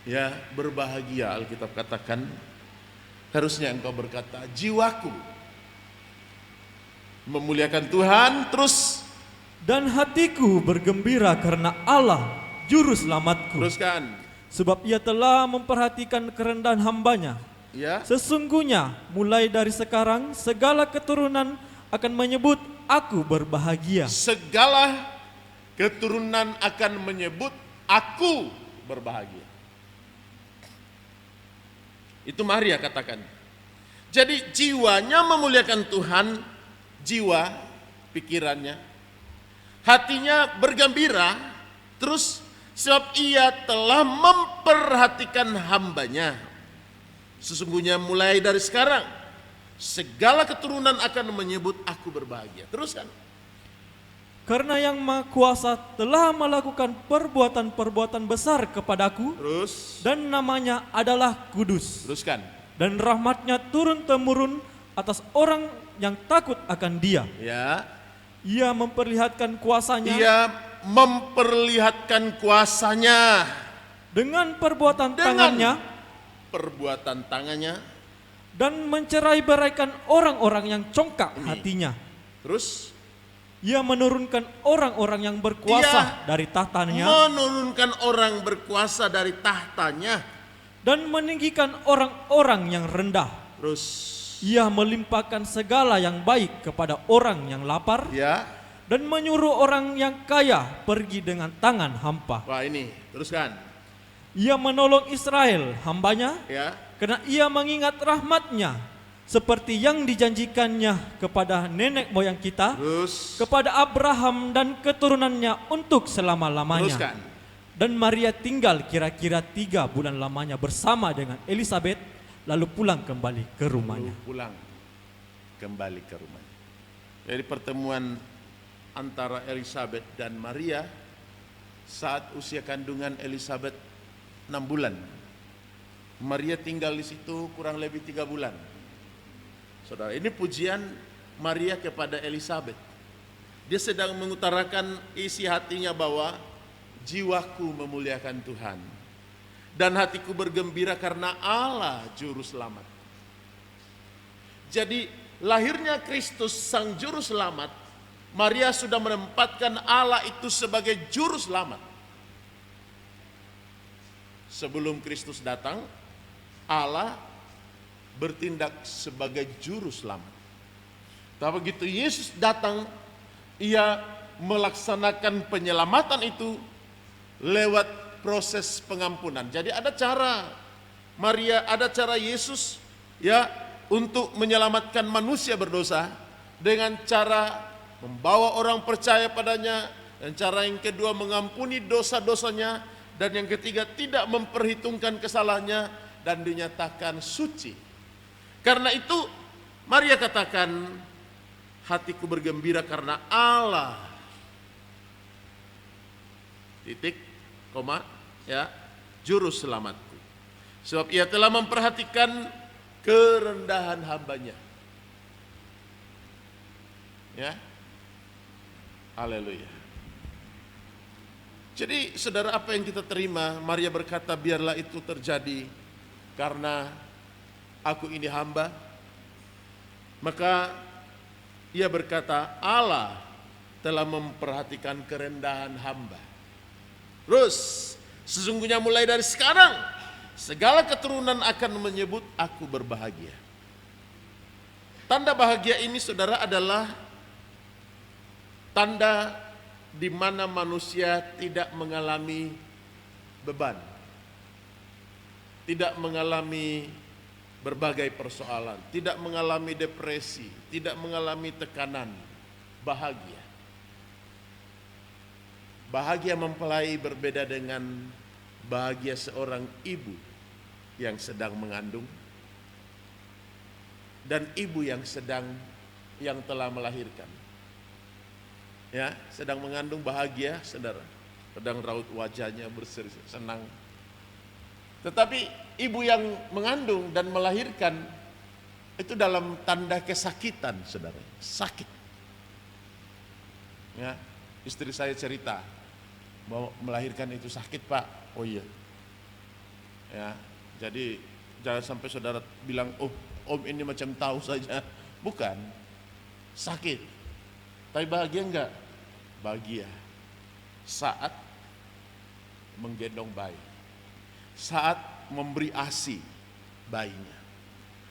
B: ya berbahagia, Alkitab katakan, harusnya engkau berkata, jiwaku memuliakan Tuhan, terus,
C: dan hatiku bergembira karena Allah, juru selamatku.
B: teruskan.
C: Sebab ia telah memperhatikan kerendahan hambanya.
B: Ya.
C: Sesungguhnya mulai dari sekarang segala keturunan akan menyebut aku berbahagia.
B: Segala keturunan akan menyebut aku berbahagia. Itu Maria katakan. Jadi jiwanya memuliakan Tuhan, jiwa, pikirannya, hatinya bergembira, terus sebab ia telah memperhatikan hambanya. Sesungguhnya mulai dari sekarang segala keturunan akan menyebut aku berbahagia. Teruskan.
C: Karena yang Maha Kuasa telah melakukan perbuatan-perbuatan besar kepadaku,
B: Terus.
C: dan namanya adalah kudus.
B: Teruskan.
C: Dan rahmatnya turun-temurun atas orang yang takut akan dia.
B: Ya.
C: Ia memperlihatkan kuasanya
B: Ia memperlihatkan kuasanya
C: dengan perbuatan
B: dengan
C: tangannya,
B: perbuatan tangannya.
C: dan mencerai-beraikan orang-orang yang congkak
B: Ini.
C: hatinya.
B: Terus
C: Ia menurunkan orang-orang yang berkuasa dari tahtanya,
B: menurunkan orang berkuasa dari tahtanya.
C: dan meninggikan orang-orang yang rendah.
B: Terus
C: Ia melimpahkan segala yang baik kepada orang yang lapar,
B: ya.
C: dan menyuruh orang yang kaya pergi dengan tangan hampa.
B: Wah, ini teruskan.
C: Ia menolong Israel hambanya,
B: Ya.
C: karena ia mengingat rahmatnya seperti yang dijanjikannya kepada nenek moyang kita,
B: Terus
C: kepada Abraham dan keturunannya untuk selama-lamanya.
B: teruskan.
C: Dan Maria tinggal kira-kira 3 bulan lamanya bersama dengan Elizabeth, lalu pulang kembali ke rumahnya.
B: Pulang kembali ke rumahnya. Jadi pertemuan antara Elizabeth dan Maria saat usia kandungan Elizabeth 6 bulan. Maria tinggal di situ kurang lebih 3 bulan. Saudara, ini pujian Maria kepada Elizabeth. Dia sedang mengutarakan isi hatinya bahwa jiwaku memuliakan Tuhan dan hatiku bergembira karena Allah juru selamat. Jadi lahirnya Kristus sang juru selamat, Maria sudah menempatkan Allah itu sebagai juru selamat. Sebelum Kristus datang, Allah bertindak sebagai juru selamat. Tapi begitu Yesus datang, ia melaksanakan penyelamatan itu lewat proses pengampunan. Jadi ada cara Maria, ada cara Yesus ya untuk menyelamatkan manusia berdosa dengan cara membawa orang percaya padanya, dan cara yang kedua mengampuni dosa-dosanya, dan yang ketiga tidak memperhitungkan kesalahannya dan dinyatakan suci. Karena itu Maria katakan, hatiku bergembira karena Allah, titik, koma, ya, juru selamatku. Sebab ia telah memperhatikan kerendahan hambanya. Ya, haleluya. Jadi saudara, apa yang kita terima, Maria berkata biarlah itu terjadi karena aku ini hamba. Maka ia berkata Allah telah memperhatikan kerendahan hamba. Terus sesungguhnya mulai dari sekarang segala keturunan akan menyebut aku berbahagia. Tanda bahagia ini saudara adalah tanda di mana manusia tidak mengalami beban, tidak mengalami berbagai persoalan, tidak mengalami depresi, tidak mengalami tekanan. Bahagia. Bahagia mempelai berbeda dengan bahagia seorang ibu yang sedang mengandung dan ibu yang telah melahirkan. Ya, sedang mengandung bahagia, saudara. Sedang raut wajahnya berseri senang. Tetapi ibu yang mengandung dan melahirkan itu dalam tanda kesakitan, saudara. Sakit. Ya, istri saya cerita, mau melahirkan itu sakit, Pak. Oh iya. Ya, jadi jangan sampai saudara bilang, oh om ini macam tahu saja. Bukan. Sakit. Tapi bahagia enggak? Bahagia saat menggendong bayi, saat memberi ASI bayinya,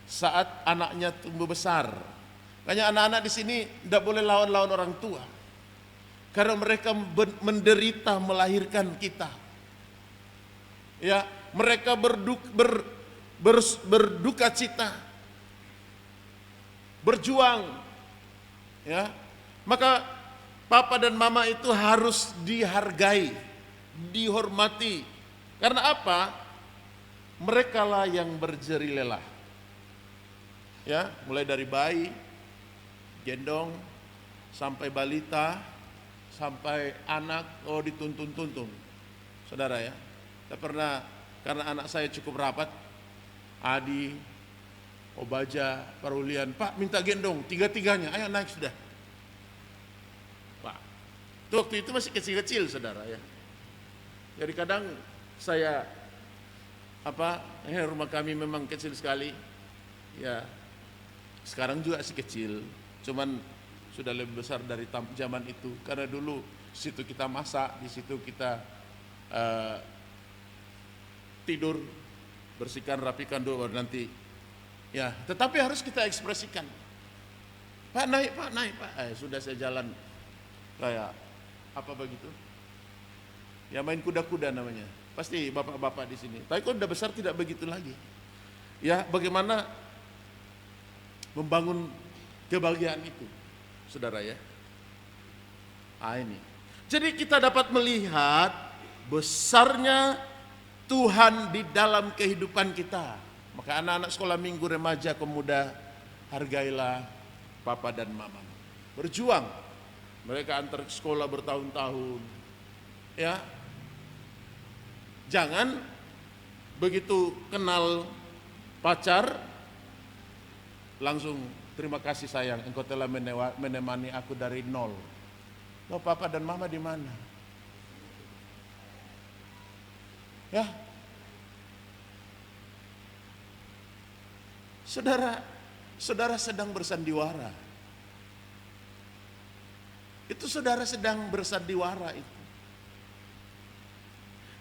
B: saat anaknya tumbuh besar. Makanya anak-anak di sini tidak boleh lawan-lawan orang tua, karena mereka menderita melahirkan kita. Ya, mereka berduka cita, berjuang. Ya, maka Papa dan Mama itu harus dihargai, dihormati. Karena apa? Merekalah yang berjeri lelah. Ya, mulai dari bayi, gendong, sampai balita, sampai anak, dituntun-tuntun. Saudara ya, saya pernah, karena anak saya cukup rapat, Adi, Obaja, Parulian, Pak minta gendong, tiga-tiganya, ayo naik sudah. Waktu itu masih kecil-kecil, saudara ya. Jadi kadang saya rumah kami memang kecil sekali. Ya, sekarang juga sih kecil, cuman sudah lebih besar dari zaman itu. Karena dulu situ kita masak, di situ kita tidur, bersihkan, rapikan dulu baru nanti. Ya, tetapi harus kita ekspresikan. Pak naik Pak. Sudah saya jalan kayak apa begitu? Ya main kuda-kuda namanya. Pasti bapak-bapak di sini. Tapi kalau udah besar tidak begitu lagi. Ya, bagaimana membangun kebahagiaan itu, saudara ya? Ini. Jadi kita dapat melihat besarnya Tuhan di dalam kehidupan kita. Maka anak-anak sekolah minggu, remaja, pemuda, hargailah papa dan mama. Berjuang. Mereka antar sekolah bertahun-tahun. Ya. Jangan begitu kenal pacar langsung terima kasih sayang, engkau telah menemani aku dari nol. Loh, papa dan mama di mana? Ya. Saudara sedang bersandiwara. Itu saudara sedang bersandiwara itu.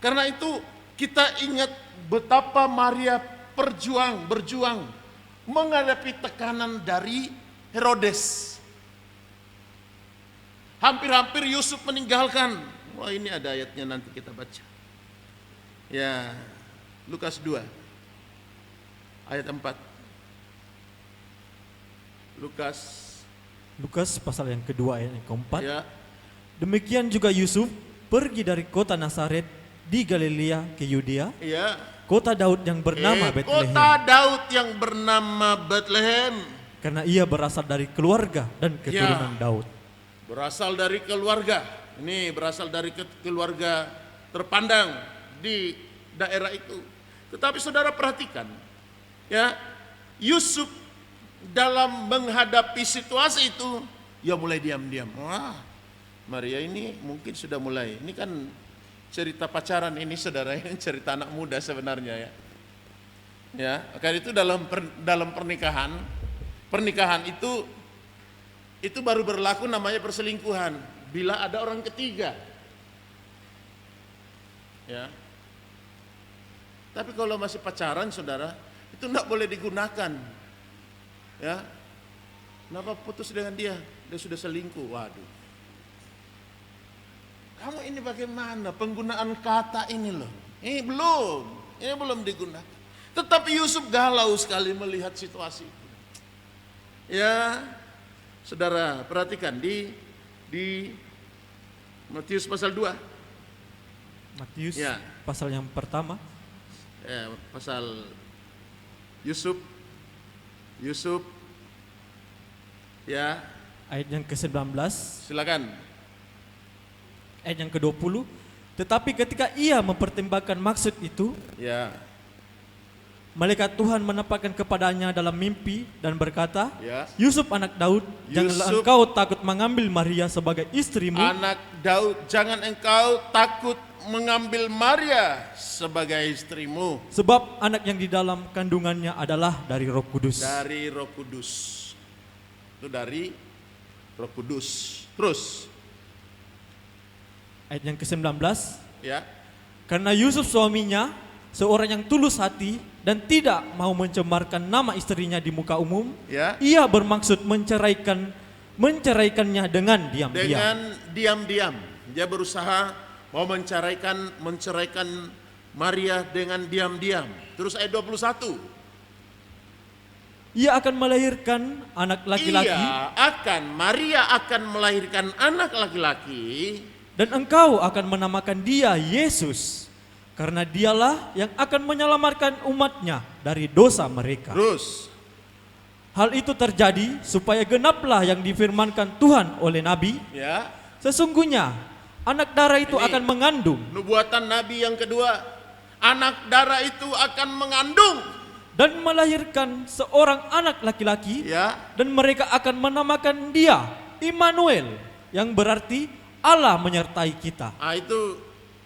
B: Karena itu kita ingat betapa Maria berjuang menghadapi tekanan dari Herodes. Hampir-hampir Yusuf meninggalkan. Wah, ini ada ayatnya, nanti kita baca. Ya, Lukas 2 ayat 4. Lukas
C: Lukas pasal yang kedua ayat yang keempat.
B: Ya.
C: Demikian juga Yusuf pergi dari kota Nazaret di Galilea ke Yudea,
B: Ya.
C: kota Daud yang bernama Betlehem,
B: Kota Daud yang bernama Betlehem.
C: karena ia berasal dari keluarga dan keturunan Daud.
B: Berasal dari keluarga. Ini berasal dari keluarga terpandang di daerah itu. Tetapi saudara perhatikan, ya, Yusuf dalam menghadapi situasi itu, ya mulai diam-diam. Wah, Maria ini mungkin sudah mulai. Ini kan cerita pacaran ini, saudara, ini cerita anak muda sebenarnya, ya. Ya, karena itu dalam pernikahan itu baru berlaku namanya perselingkuhan bila ada orang ketiga. Ya. Tapi kalau masih pacaran, saudara, itu enggak boleh digunakan. Ya. Kenapa putus dengan dia? Dia sudah selingkuh. Waduh. Kamu ini bagaimana penggunaan kata ini loh? Ini belum digunakan. Tetapi Yusuf galau sekali melihat situasi itu. Ya, saudara, perhatikan di Matius pasal 2.
C: Matius
B: Ya.
C: pasal yang pertama.
B: Ya, pasal Yusuf ya,
C: Ayat yang ke-19,
B: silakan.
C: ayat yang ke-20. Tetapi ketika ia mempertimbangkan maksud itu,
B: Ya,
C: malaikat Tuhan menampakkan kepadanya dalam mimpi dan berkata,
B: ya.
C: Yusuf anak Daud, janganlah
B: Yusuf,
C: engkau takut mengambil Maria sebagai istrimu,
B: anak Daud, jangan engkau takut mengambil Maria sebagai istrimu.
C: sebab anak yang di dalam kandungannya adalah dari Roh Kudus.
B: Dari Roh Kudus. Itu dari Roh Kudus. Terus,
C: Ayat yang ke-19,
B: ya.
C: karena Yusuf suaminya seorang yang tulus hati dan tidak mau mencemarkan nama istrinya di muka umum,
B: Ya.
C: ia bermaksud menceraikannya dengan diam-diam.
B: Dengan diam-diam. Dia berusaha mau menceraikan Maria dengan diam-diam. Terus ayat 21.
C: Ia akan melahirkan anak laki-laki,
B: Maria akan melahirkan anak laki-laki,
C: dan engkau akan menamakan dia Yesus, karena dialah yang akan menyelamatkan umatnya dari dosa mereka.
B: terus
C: Hal itu terjadi supaya genaplah yang difirmankan Tuhan oleh Nabi,
B: ya,
C: sesungguhnya anak darah itu
B: Ini
C: akan mengandung
B: nubuatan Nabi yang kedua, anak darah itu akan mengandung,
C: dan melahirkan seorang anak laki-laki,
B: ya.
C: dan mereka akan menamakan dia Immanuel, yang berarti Allah menyertai kita.
B: Ah, itu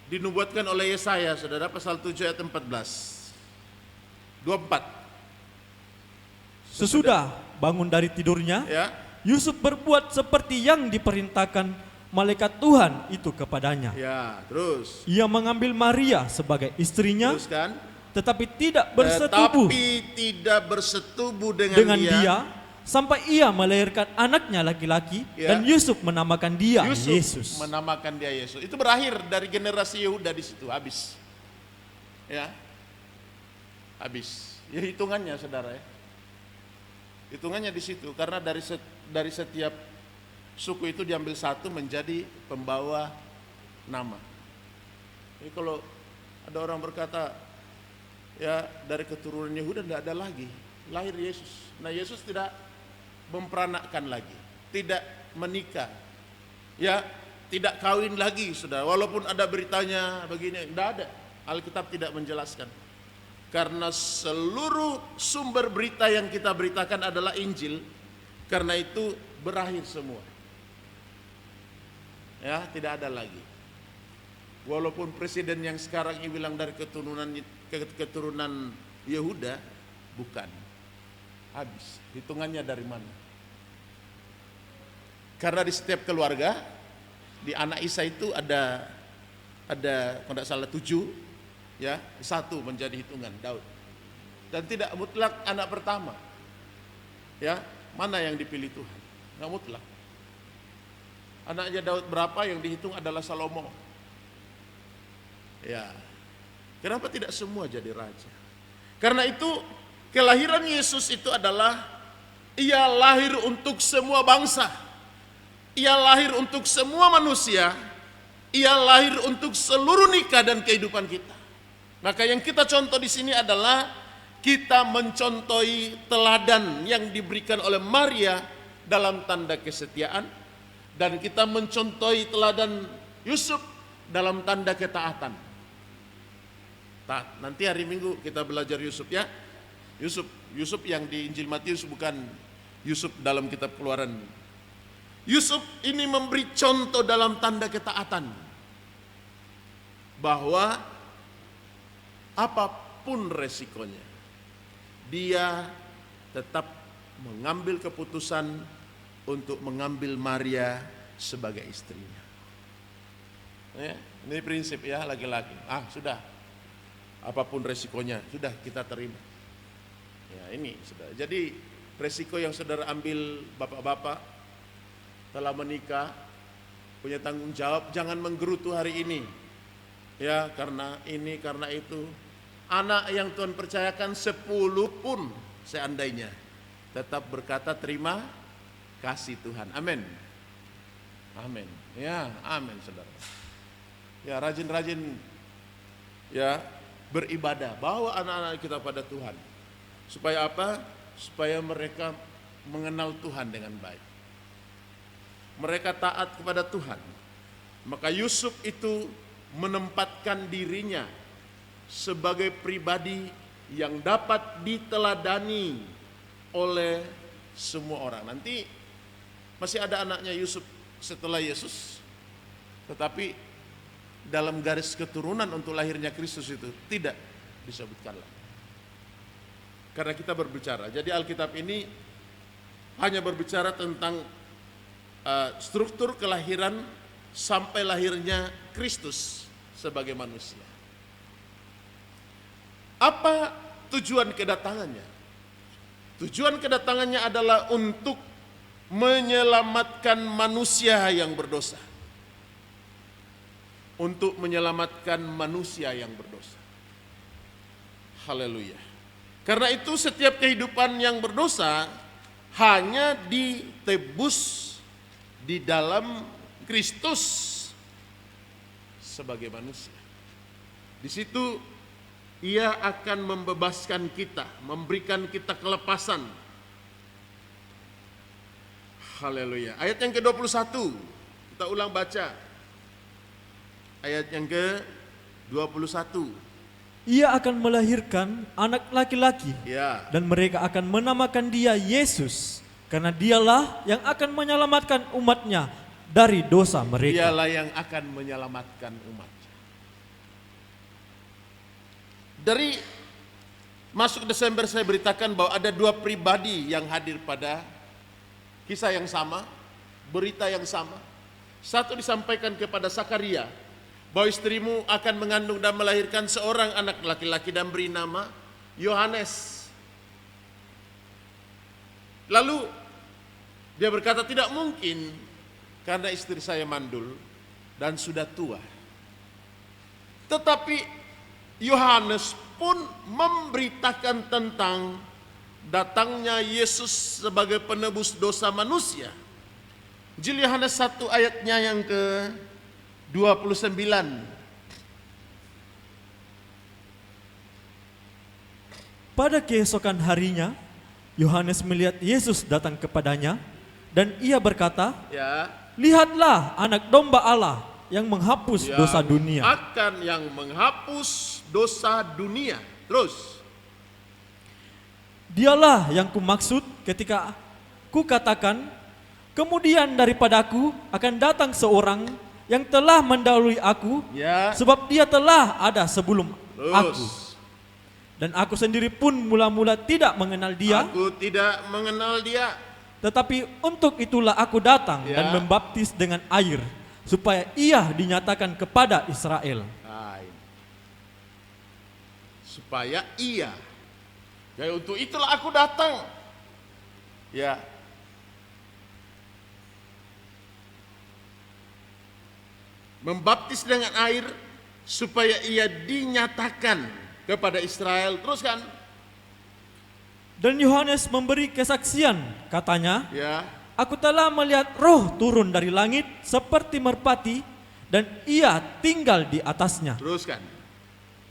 B: dinubuatkan oleh Yesaya, saudara, pasal 7 ayat 14. 24.
C: Sesudah bangun dari tidurnya,
B: Ya.
C: Yusuf berbuat seperti yang diperintahkan malaikat Tuhan itu kepadanya.
B: Ya, terus.
C: Ia mengambil Maria sebagai istrinya,
B: Terus kan?
C: tetapi tidak bersetubuh dengan dia sampai ia melahirkan anaknya laki-laki,
B: Ya.
C: dan Yusuf menamakan dia Yesus.
B: menamakan dia Yesus. Itu berakhir dari generasi Yehuda di situ, habis. Ya. Habis. Ya, hitungannya, saudara, ya. Hitungannya di situ, karena dari setiap suku itu diambil satu menjadi pembawa nama. Jadi kalau ada orang berkata, ya dari keturunan Yehuda tidak ada lagi, lahir Yesus. Nah, Yesus tidak memperanakkan lagi, tidak menikah, ya tidak kawin lagi, saudara. Walaupun ada beritanya begini, tidak ada. Alkitab tidak menjelaskan. Karena seluruh sumber berita yang kita beritakan adalah Injil, karena itu berakhir semua. Ya, tidak ada lagi. Walaupun presiden yang sekarang ini bilang dari keturunan Yehuda, bukan. Habis. Hitungannya dari mana? Karena di setiap keluarga, di anak Isa itu ada kalau tidak salah 7, ya, 1 menjadi hitungan Daud. Dan tidak mutlak anak pertama. Ya, mana yang dipilih Tuhan? Nggak mutlak. Anaknya Daud berapa yang dihitung adalah Salomo. Ya. Kenapa tidak semua jadi raja? Karena itu kelahiran Yesus itu adalah ia lahir untuk semua bangsa. Ia lahir untuk semua manusia. Ia lahir untuk seluruh nikah dan kehidupan kita. Maka yang kita contoh di sini adalah kita mencontohi teladan yang diberikan oleh Maria dalam tanda kesetiaan, dan kita mencontohi teladan Yusuf dalam tanda ketaatan. Nanti hari Minggu kita belajar Yusuf ya. Yusuf yang di Injil Matius, bukan Yusuf dalam kitab Keluaran. Yusuf ini memberi contoh dalam tanda ketaatan, bahwa apapun resikonya, dia tetap mengambil keputusan untuk mengambil Maria sebagai istrinya. Ya, ini prinsip ya laki-laki. Sudah, apapun resikonya, sudah kita terima. Ya ini sudah. Jadi resiko yang saudara ambil, bapak-bapak telah menikah, punya tanggung jawab, jangan menggerutu hari ini. Ya karena ini, karena itu. Anak yang Tuhan percayakan 10 pun seandainya, tetap berkata terima kasih Tuhan. Amin. Amin. Ya, amin saudara. Ya rajin-rajin ya beribadah, bawa anak-anak kita pada Tuhan. Supaya apa? Supaya mereka mengenal Tuhan dengan baik. Mereka taat kepada Tuhan. Maka Yusuf itu menempatkan dirinya sebagai pribadi yang dapat diteladani oleh semua orang. Nanti masih ada anaknya Yusuf setelah Yesus, tetapi dalam garis keturunan untuk lahirnya Kristus itu tidak disebutkan lagi. Karena kita berbicara, jadi Alkitab ini hanya berbicara tentang struktur kelahiran sampai lahirnya Kristus sebagai manusia. Apa tujuan kedatangannya? Tujuan kedatangannya adalah untuk menyelamatkan manusia yang berdosa. Untuk menyelamatkan manusia yang berdosa. Haleluya. Karena itu setiap kehidupan yang berdosa hanya ditebus di dalam Kristus sebagai manusia. Di situ Ia akan membebaskan kita, memberikan kita kelepasan. Haleluya. Ayat yang ke-21, kita ulang baca. Ayat yang ke-21.
C: Ia akan melahirkan anak laki-laki,
B: Ya.
C: dan mereka akan menamakan dia Yesus, karena dialah yang akan menyelamatkan umatnya dari dosa mereka.
B: Dialah yang akan menyelamatkan umat. Dari masuk Desember saya beritakan bahwa ada 2 pribadi yang hadir pada kisah yang sama, berita yang sama. Satu disampaikan kepada Zakaria, bahwa istrimu akan mengandung dan melahirkan seorang anak laki-laki dan beri nama Yohanes. Lalu dia berkata, tidak mungkin karena istri saya mandul dan sudah tua. Tetapi Yohanes pun memberitakan tentang datangnya Yesus sebagai penebus dosa manusia. Injil Yohanes 1 ayatnya yang ke-29.
C: Pada keesokan harinya, Yohanes melihat Yesus datang kepadanya, dan ia berkata,
B: Ya,
C: lihatlah anak domba Allah yang menghapus dosa dunia.
B: yang menghapus dosa dunia. Terus,
C: Dialah yang kumaksud ketika kukatakan, kemudian daripadaku akan datang seorang yang telah mendahului aku,
B: ya,
C: sebab dia telah ada sebelum
B: terus.
C: aku. Dan aku sendiri pun mula-mula tidak mengenal dia,
B: Aku tidak mengenal dia.
C: tetapi untuk itulah aku datang
B: Ya.
C: dan membaptis dengan air, supaya ia dinyatakan kepada Israel.
B: Nah, ini. Supaya ia. Ya, untuk itulah aku datang. Ya. Membaptis dengan air supaya ia dinyatakan kepada Israel. Terus kan?
C: Dan Yohanes memberi kesaksian, katanya,
B: Ya.
C: aku telah melihat roh turun dari langit seperti merpati dan ia tinggal di atasnya.
B: Teruskan.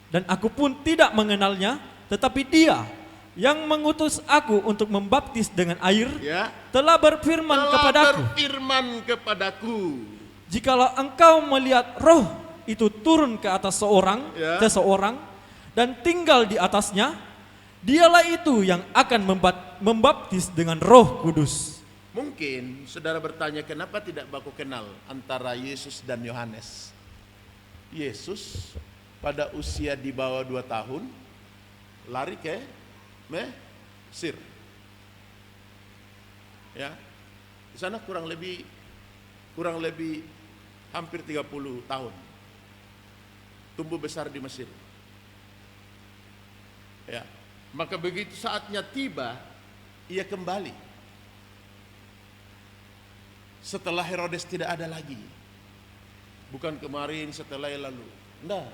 C: Dan aku pun tidak mengenalnya, tetapi dia yang mengutus aku untuk membaptis dengan air
B: Ya.
C: telah berfirman
B: Telah
C: kepadaku,
B: berfirman kepadaku.
C: jikalau engkau melihat roh itu turun ke atas
B: Ya.
C: seseorang dan tinggal di atasnya, dialah itu yang akan membaptis dengan Roh Kudus.
B: Mungkin saudara bertanya, kenapa tidak baku kenal antara Yesus dan Yohanes? Yesus pada usia di bawah 2 tahun lari ke Mesir. Ya. Di sana kurang lebih hampir 30 tahun. Tumbuh besar di Mesir. Ya. Maka begitu saatnya tiba, ia kembali. Setelah Herodes tidak ada lagi. Bukan kemarin, setelah yang lalu. Enggak.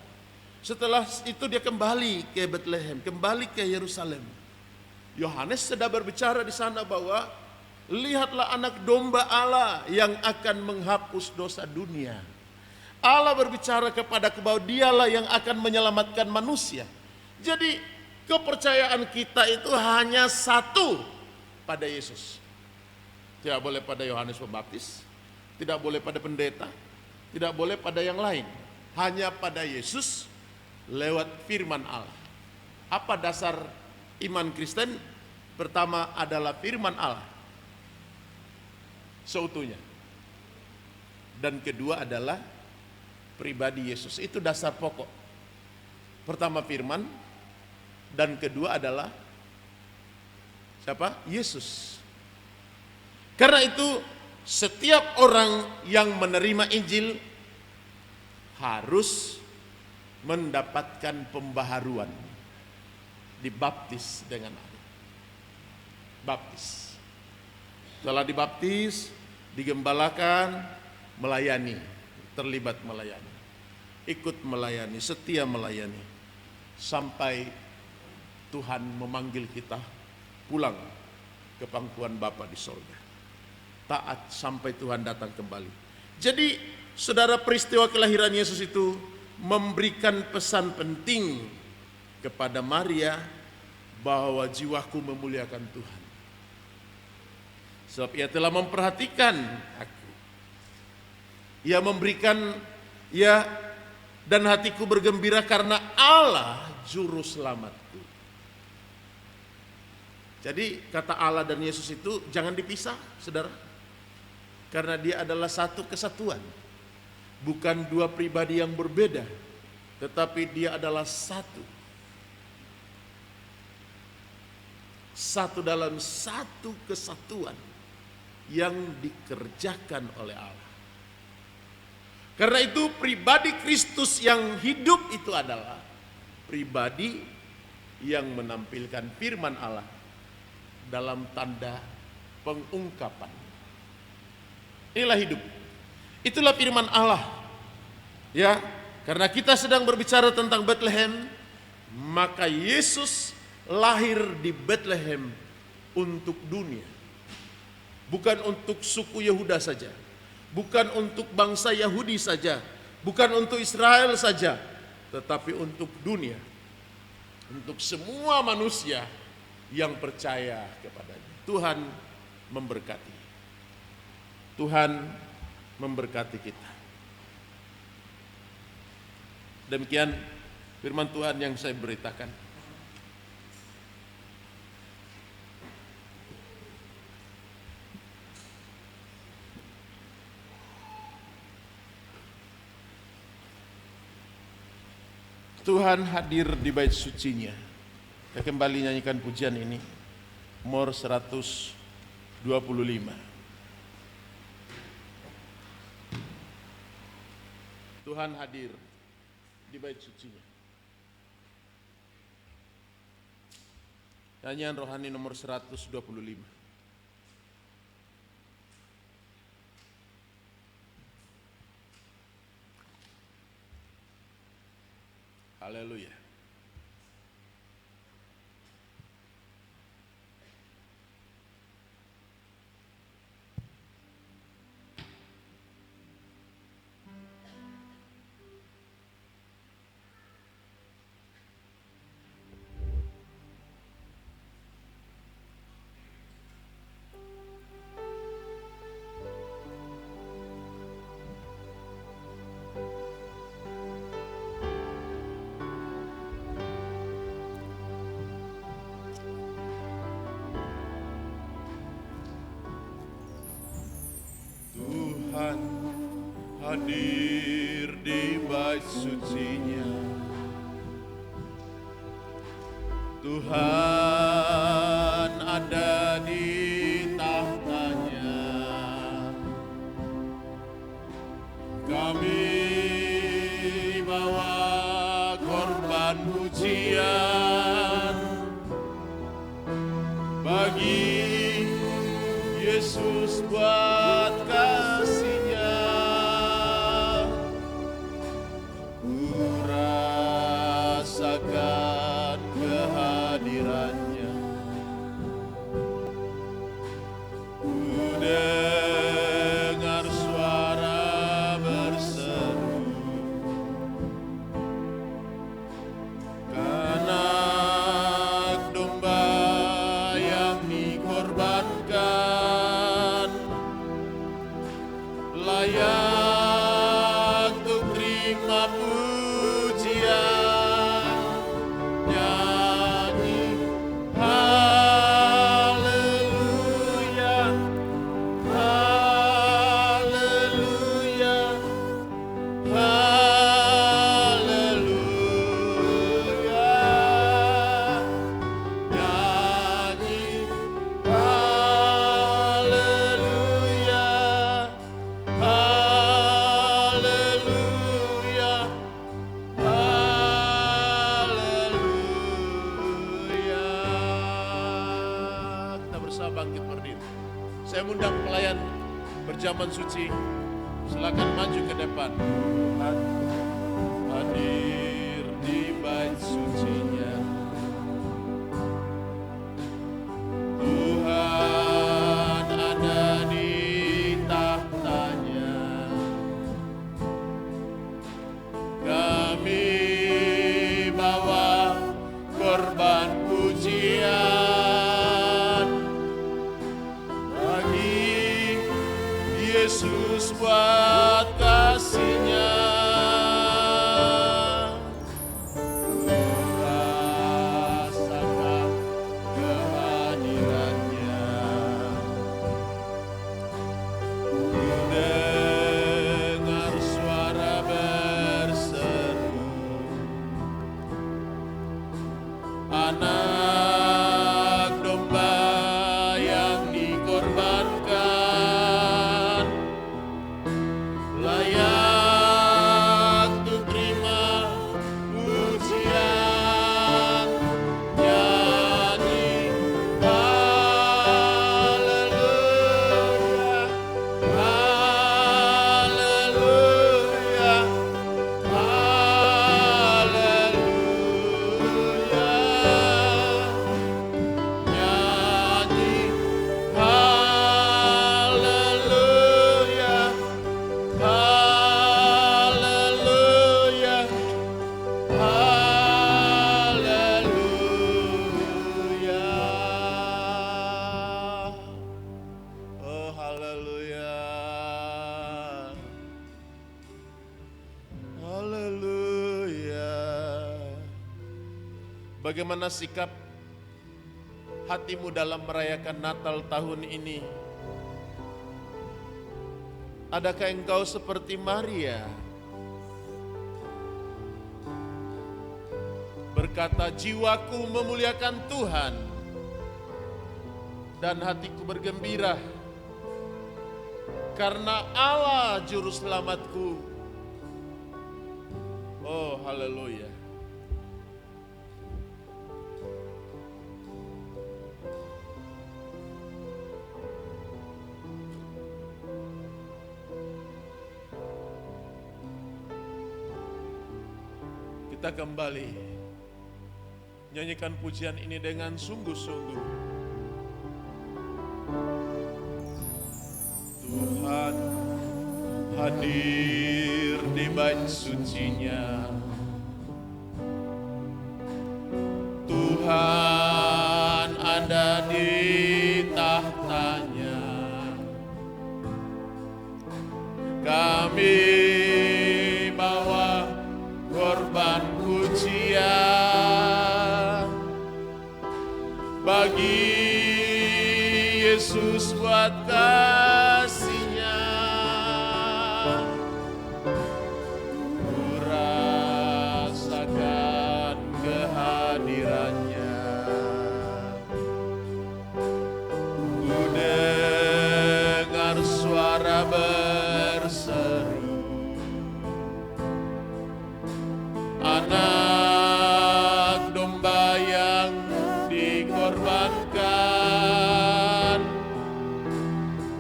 B: Setelah itu dia kembali ke Bethlehem, kembali ke Yerusalem. Yohanes sedang berbicara di sana bahwa lihatlah anak domba Allah yang akan menghapus dosa dunia. Allah berbicara kepadaku bahwa dialah yang akan menyelamatkan manusia. Jadi kepercayaan kita itu hanya satu pada Yesus. Tidak boleh pada Yohanes Pembaptis, tidak boleh pada pendeta, tidak boleh pada yang lain. Hanya pada Yesus lewat firman Allah. Apa dasar iman Kristen? Pertama adalah firman Allah seutuhnya. Dan kedua adalah pribadi Yesus. Itu dasar pokok. Pertama firman, dan kedua adalah siapa? Yesus. Karena itu setiap orang yang menerima Injil harus mendapatkan pembaharuan, dibaptis dengan air. Baptis. Setelah dibaptis, digembalakan, melayani, terlibat melayani, ikut melayani, setia melayani, sampai Tuhan memanggil kita pulang ke pangkuan Bapa di sorga. Taat sampai Tuhan datang kembali. Jadi saudara, peristiwa kelahiran Yesus itu memberikan pesan penting kepada Maria bahwa jiwaku memuliakan Tuhan. Sebab ia telah memperhatikan aku. Ia memberikan, dan hatiku bergembira karena Allah juru selamatku. Jadi kata Allah dan Yesus itu jangan dipisah, saudara. Karena dia adalah satu kesatuan. Bukan dua pribadi yang berbeda, tetapi dia adalah satu. Satu dalam satu kesatuan yang dikerjakan oleh Allah. Karena itu pribadi Kristus yang hidup itu adalah pribadi yang menampilkan firman Allah dalam tanda pengungkapan. Inilah hidup. Itulah firman Allah. Ya, karena kita sedang berbicara tentang Bethlehem, maka Yesus lahir di Bethlehem untuk dunia. Bukan untuk suku Yehuda saja, bukan untuk bangsa Yahudi saja, bukan untuk Israel saja, tetapi untuk dunia, untuk semua manusia yang percaya kepadanya. Tuhan memberkati. Tuhan memberkati kita. Demikian firman Tuhan yang saya beritakan. Tuhan hadir di bait sucinya. Kita kembali nyanyikan pujian ini. Mazmur 125. Tuhan hadir di bait sucinya. Nyanyian rohani nomor 125. Haleluya. Tuhan hadir di bait suci-Nya. Tuhan ada di tahtanya. Kami bawa korban pujian bagi Yesus buat kasih-Nya. Ku rasakan kehadiran-Nya. Ku dengar suara berseru, Anak domba yang dikorbankan, layak untuk terima pujian. Nyanyi haleluya, haleluya, haleluya. Nyanyi haleluya, haleluya, haleluya. Kita bersama bangkit berdiri. Saya undang pelayan berjaman suci, silakan maju ke depan. Tuhan hadir di bait suci-Nya. Tuhan ada di tahtanya. Kami bawa korban pujian bagi Yesus buat kasih-Nya. Rasakan kehadiran-Nya. Dengar suara berseru, anak domba yang dikorbankan, layak untuk terima pujian. Nyanyi haleluya, haleluya, haleluya. Nyanyi haleluya, haleluya, haleluya. Oh haleluya, haleluya. Bagaimana sikap hatimu dalam merayakan Natal tahun ini? Adakah engkau seperti Maria, berkata, jiwaku memuliakan Tuhan dan hatiku bergembira karena Allah juru selamatku. Oh haleluya. Kita kembali nyanyikan pujian ini dengan sungguh-sungguh. Tuhan hadir di bait suci-Nya. Tuhan ada di tahtanya. Kami bawa korban pujian bagi Yesus buat kasih-Nya.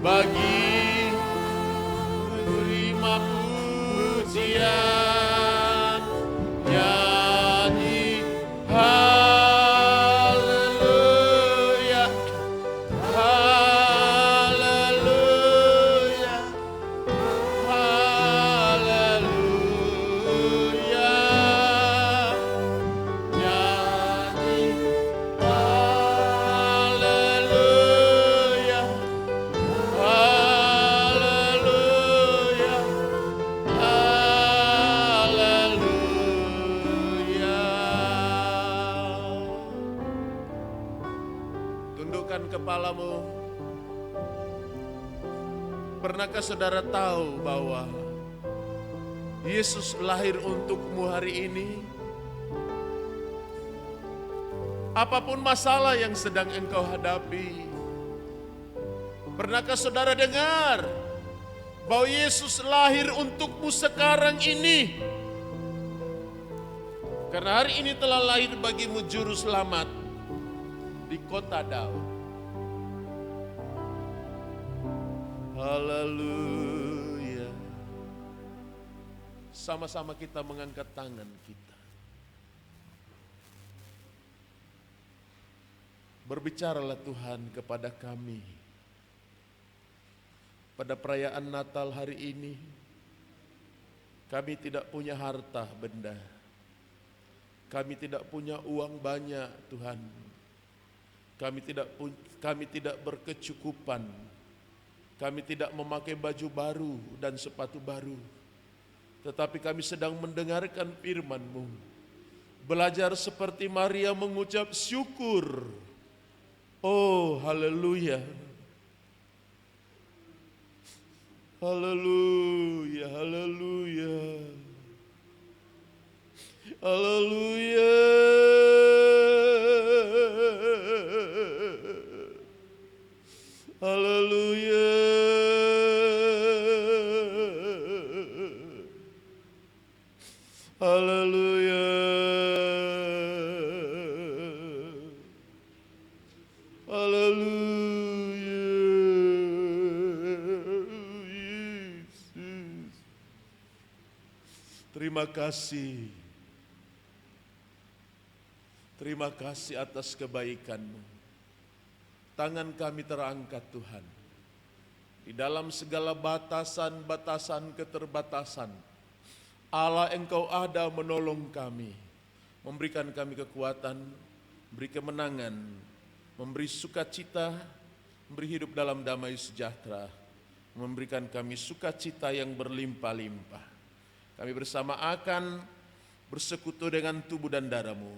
B: bagi menerima pujian, nyanyi haleluya, haleluya, haleluya, nyanyi haleluya, haleluya, haleluya. Tundukkan kepalamu. Pernahkah saudara tahu bahwa Yesus lahir untukmu hari ini? Apapun masalah yang sedang engkau hadapi, pernahkah saudara dengar bahwa Yesus lahir untukmu sekarang ini? Karena hari ini telah lahir bagimu juru selamat di kota Daud. Haleluya. Sama-sama kita mengangkat tangan kita. Berbicaralah Tuhan kepada kami. Pada perayaan Natal hari ini, kami tidak punya harta benda. Kami tidak punya uang banyak, Tuhan. Kami tidak berkecukupan. Kami tidak memakai baju baru dan sepatu baru. Tetapi kami sedang mendengarkan firman-Mu. Belajar seperti Maria mengucap syukur. Oh, haleluya. Haleluya, haleluya. Haleluya. Haleluya. Haleluya. Haleluya. Yesus. Terima kasih. Terima kasih atas kebaikan-Mu. Tangan kami terangkat Tuhan. Di dalam segala batasan-batasan keterbatasan, Allah Engkau ada menolong kami, memberikan kami kekuatan, memberi kemenangan, memberi sukacita, memberi hidup dalam damai sejahtera, memberikan kami sukacita yang berlimpah-limpah. Kami bersama akan bersekutu dengan tubuh dan darah-Mu,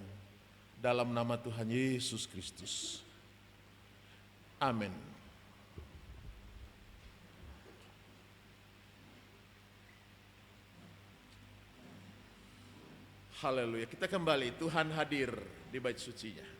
B: dalam nama Tuhan Yesus Kristus. Amin. Haleluya. Kita kembali, Tuhan hadir di bait suci-Nya.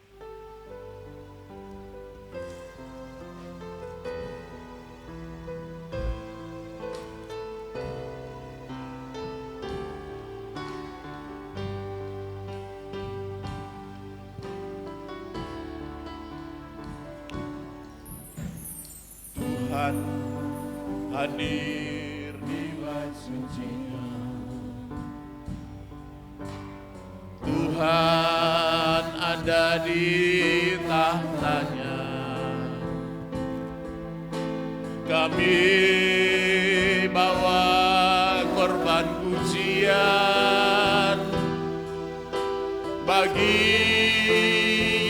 B: Tuhan hadir di bait suci-Nya. Tuhan ada di tahtanya. Kami bawa korban pujian bagi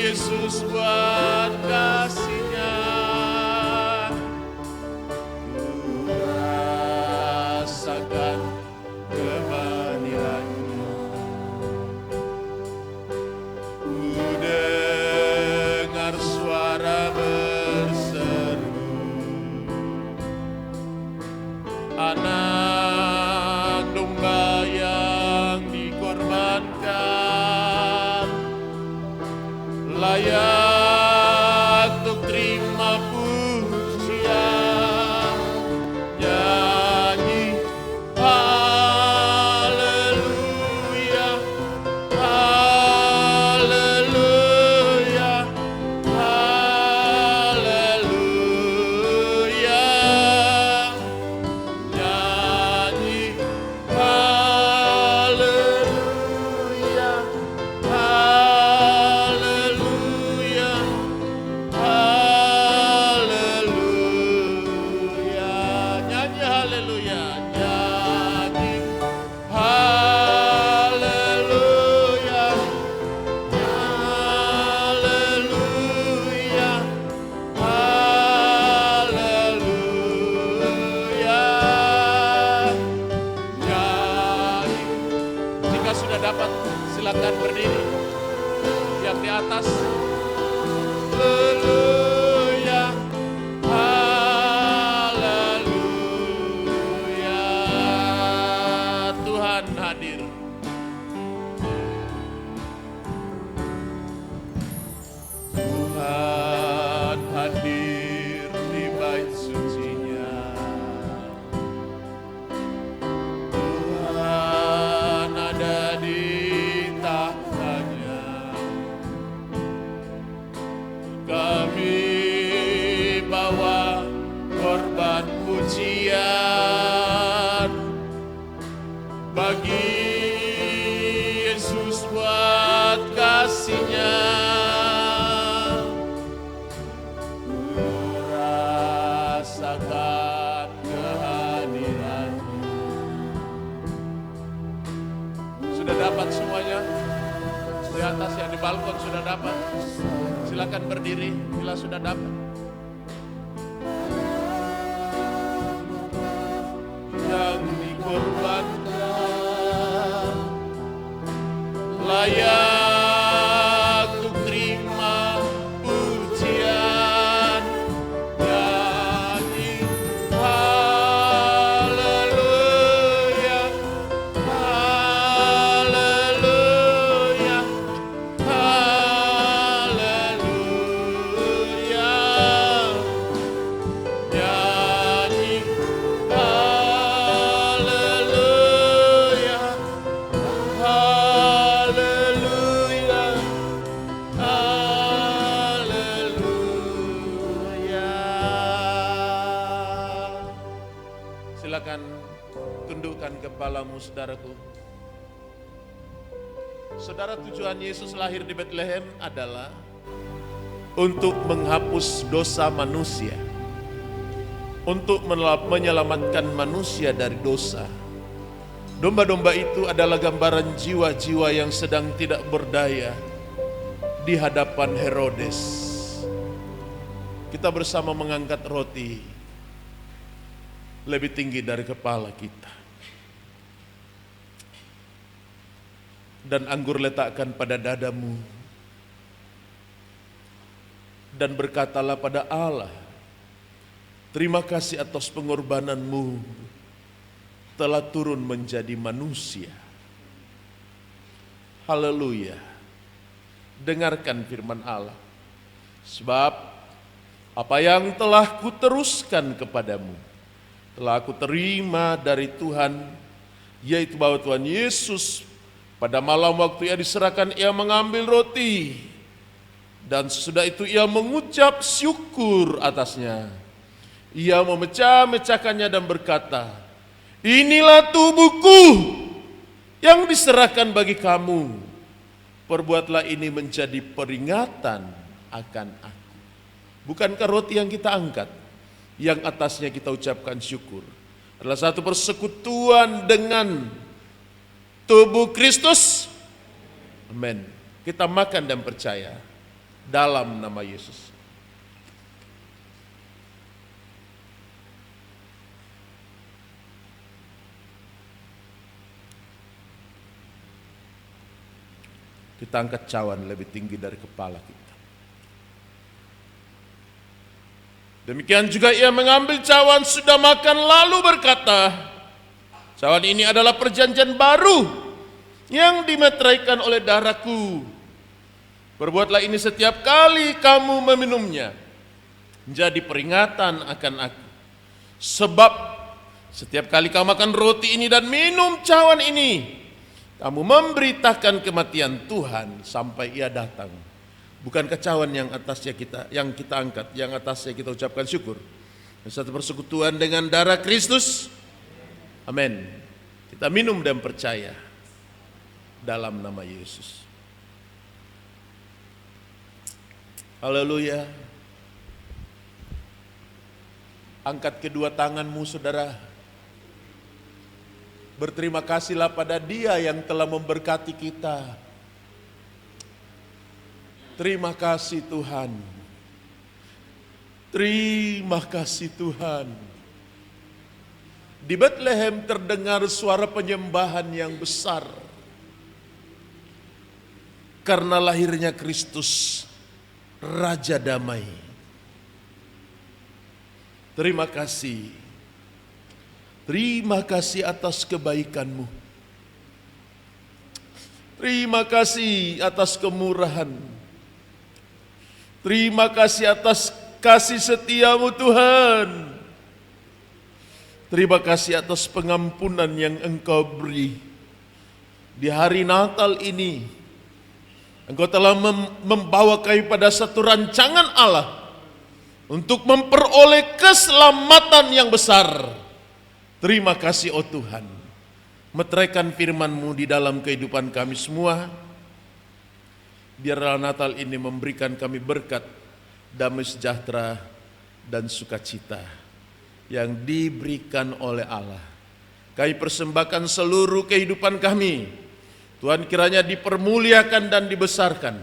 B: Yesus buat kasih-Nya. Ku rasakan kehadiran-Nya. Dengar suara berseru, anak domba yang dikorbankan balkon sudah dapat, silakan berdiri bila sudah dapat. Yang dikorbankan layak untuk terima pujian, nyanyi haleluya, haleluya, haleluya, nyanyi haleluya, haleluya, haleluya. Silakan tundukkan kepalamu, saudaraku. Saudara, tujuan Yesus lahir di Bethlehem adalah untuk menghapus dosa manusia, untuk menyelamatkan manusia dari dosa. Domba-domba itu adalah gambaran jiwa-jiwa yang sedang tidak berdaya di hadapan Herodes. Kita bersama mengangkat roti lebih tinggi dari kepala kita, dan anggur letakkan pada dadamu, dan berkatalah pada Allah, terima kasih atas pengorbananmu telah turun menjadi manusia. Haleluya. Dengarkan firman Allah. Sebab apa yang telah kuteruskan kepadamu telah aku terima dari Tuhan, yaitu bahwa Tuhan Yesus pada malam waktu ia diserahkan, ia mengambil roti, dan sesudah itu ia mengucap syukur atasnya. Ia memecah-mecahkannya dan berkata, inilah tubuhku yang diserahkan bagi kamu. Perbuatlah ini menjadi peringatan akan aku. Bukankah roti yang kita angkat, yang atasnya kita ucapkan syukur, adalah satu persekutuan dengan tubuh Kristus? Amin. Kita makan dan percaya dalam nama Yesus. Kita angkat cawan lebih tinggi dari kepala kita. Demikian juga ia mengambil cawan sudah makan lalu berkata, cawan ini adalah perjanjian baru yang dimeteraikan oleh darahku. Perbuatlah ini setiap kali kamu meminumnya, menjadi peringatan akan aku. Sebab setiap kali kamu makan roti ini dan minum cawan ini, kamu memberitakan kematian Tuhan sampai ia datang. Bukankah cawan yang atasnya kita angkat, yang atasnya kita ucapkan syukur, satu persekutuan dengan darah Kristus? Amin. Kita minum dan percaya dalam nama Yesus. Haleluya. Angkat kedua tanganmu, saudara. Berterima kasihlah pada Dia yang telah memberkati kita. Terima kasih Tuhan. Terima kasih Tuhan. Di Bethlehem terdengar suara penyembahan yang besar karena lahirnya Kristus, Raja Damai. Terima kasih. Terima kasih atas kebaikanmu. Terima kasih atas kemurahan. Terima kasih atas kasih setiamu Tuhan. Terima kasih atas pengampunan yang Engkau beri. Di hari Natal ini, Engkau telah membawa kami pada satu rancangan Allah untuk memperoleh keselamatan yang besar. Terima kasih oh Tuhan. Meteraikan firman-Mu di dalam kehidupan kami semua. Biarlah Natal ini memberikan kami berkat, damai sejahtera, dan sukacita yang diberikan oleh Allah. Kami persembahkan seluruh kehidupan kami. Tuhan kiranya dipermuliakan dan dibesarkan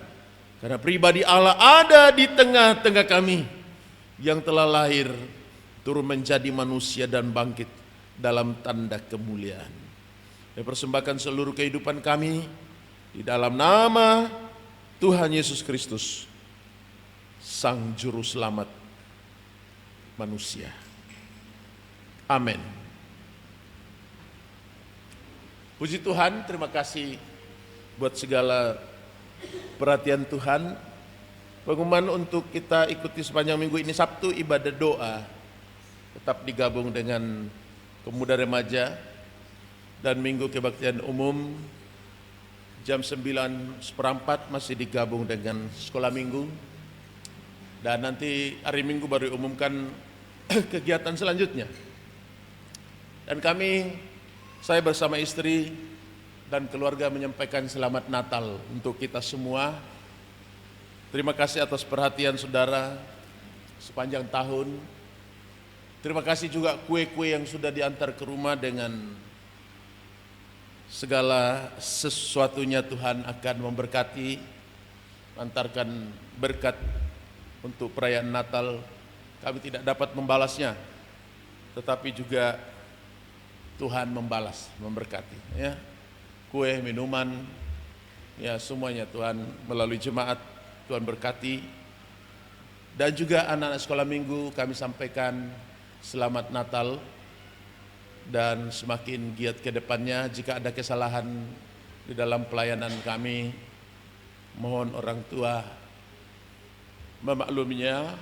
B: Karena pribadi Allah ada di tengah-tengah kami yang telah lahir, turun menjadi manusia dan bangkit dalam tanda kemuliaan. Dan persembahkan seluruh kehidupan kami di dalam nama Tuhan Yesus Kristus, Sang Juru Selamat manusia. Amin. Puji Tuhan, terima kasih buat segala perhatian Tuhan. Pengumuman untuk kita ikuti sepanjang minggu ini: Sabtu ibadah doa tetap digabung dengan pemuda remaja, dan Minggu kebaktian umum jam 9:15 masih digabung dengan sekolah minggu, dan nanti hari Minggu baru umumkan kegiatan selanjutnya. Dan saya bersama istri dan keluarga menyampaikan selamat Natal untuk kita semua. Terima kasih atas perhatian saudara sepanjang tahun. Terima kasih juga kue-kue yang sudah diantar ke rumah. Dengan segala sesuatunya Tuhan akan memberkati, antarkan berkat untuk perayaan Natal. Kami tidak dapat membalasnya, tetapi juga Tuhan membalas, memberkati, ya. Kue, minuman, ya semuanya Tuhan melalui jemaat Tuhan berkati. Dan juga anak-anak sekolah minggu kami sampaikan selamat Natal, dan semakin giat ke depannya. Jika ada kesalahan di dalam pelayanan kami, mohon orang tua memakluminya,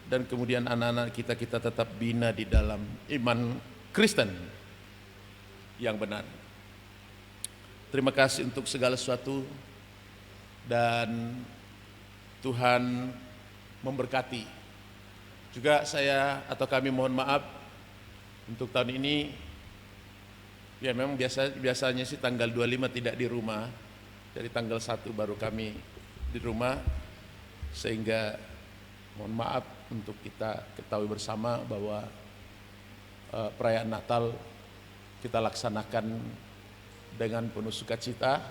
B: dan kemudian anak-anak kita tetap bina di dalam iman Kristen yang benar. Terima kasih untuk segala sesuatu, dan Tuhan memberkati. Juga kami mohon maaf untuk tahun ini. Ya memang biasanya sih tanggal 25 tidak di rumah, dari tanggal 1 baru kami di rumah, sehingga mohon maaf untuk kita ketahui bersama bahwa perayaan Natal kita laksanakan dengan penuh sukacita.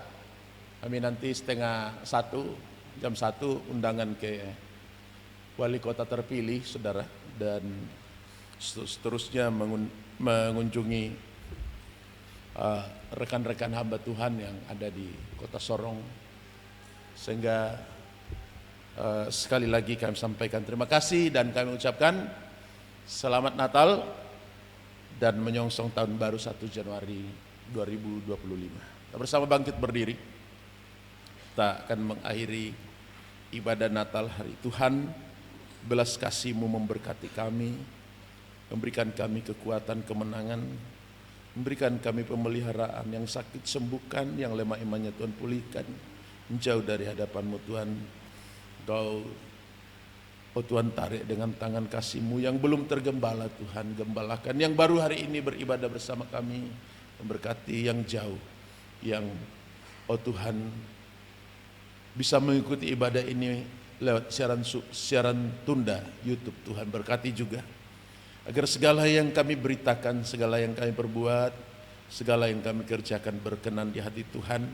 B: Kami nanti jam 1 undangan ke wali kota terpilih, saudara, dan seterusnya mengunjungi rekan-rekan hamba Tuhan yang ada di kota Sorong. Sehingga sekali lagi kami sampaikan terima kasih, dan kami ucapkan selamat Natal dan menyongsong tahun baru 1 Januari 2025. Kita bersama bangkit berdiri. Kita akan mengakhiri ibadah Natal hari Tuhan. Belas kasih-Mu memberkati kami, memberikan kami kekuatan kemenangan, memberikan kami pemeliharaan, yang sakit sembuhkan, yang lemah imannya Tuhan pulihkan, menjauh dari hadapan-Mu Tuhan. Oh Tuhan, tarik dengan tangan kasih-Mu yang belum tergembala, Tuhan gembalakan. Yang baru hari ini beribadah bersama kami, memberkati yang jauh, yang Tuhan bisa mengikuti ibadah ini lewat siaran tunda YouTube. Tuhan berkati juga, agar segala yang kami beritakan, segala yang kami perbuat, segala yang kami kerjakan berkenan di hati Tuhan.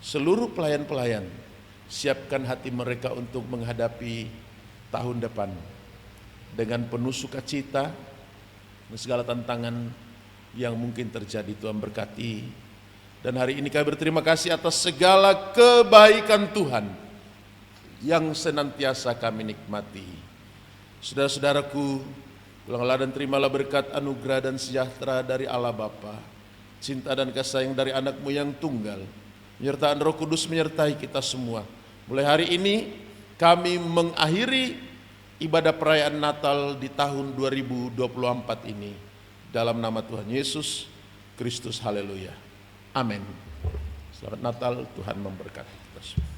B: Seluruh pelayan-pelayan, siapkan hati mereka untuk menghadapi tahun depan dengan penuh sukacita, dan segala tantangan yang mungkin terjadi Tuhan berkati. Dan hari ini kami berterima kasih atas segala kebaikan Tuhan yang senantiasa kami nikmati. Saudara-saudaraku, pulanglah dan terimalah berkat, anugerah dan sejahtera dari Allah Bapa, cinta dan kasih sayang dari anak-Mu yang tunggal, penyertaan Roh Kudus menyertai kita semua. Mulai hari ini kami mengakhiri ibadah perayaan Natal di tahun 2024 ini dalam nama Tuhan Yesus Kristus. Haleluya. Amin. Selamat Natal, Tuhan memberkati kita semua.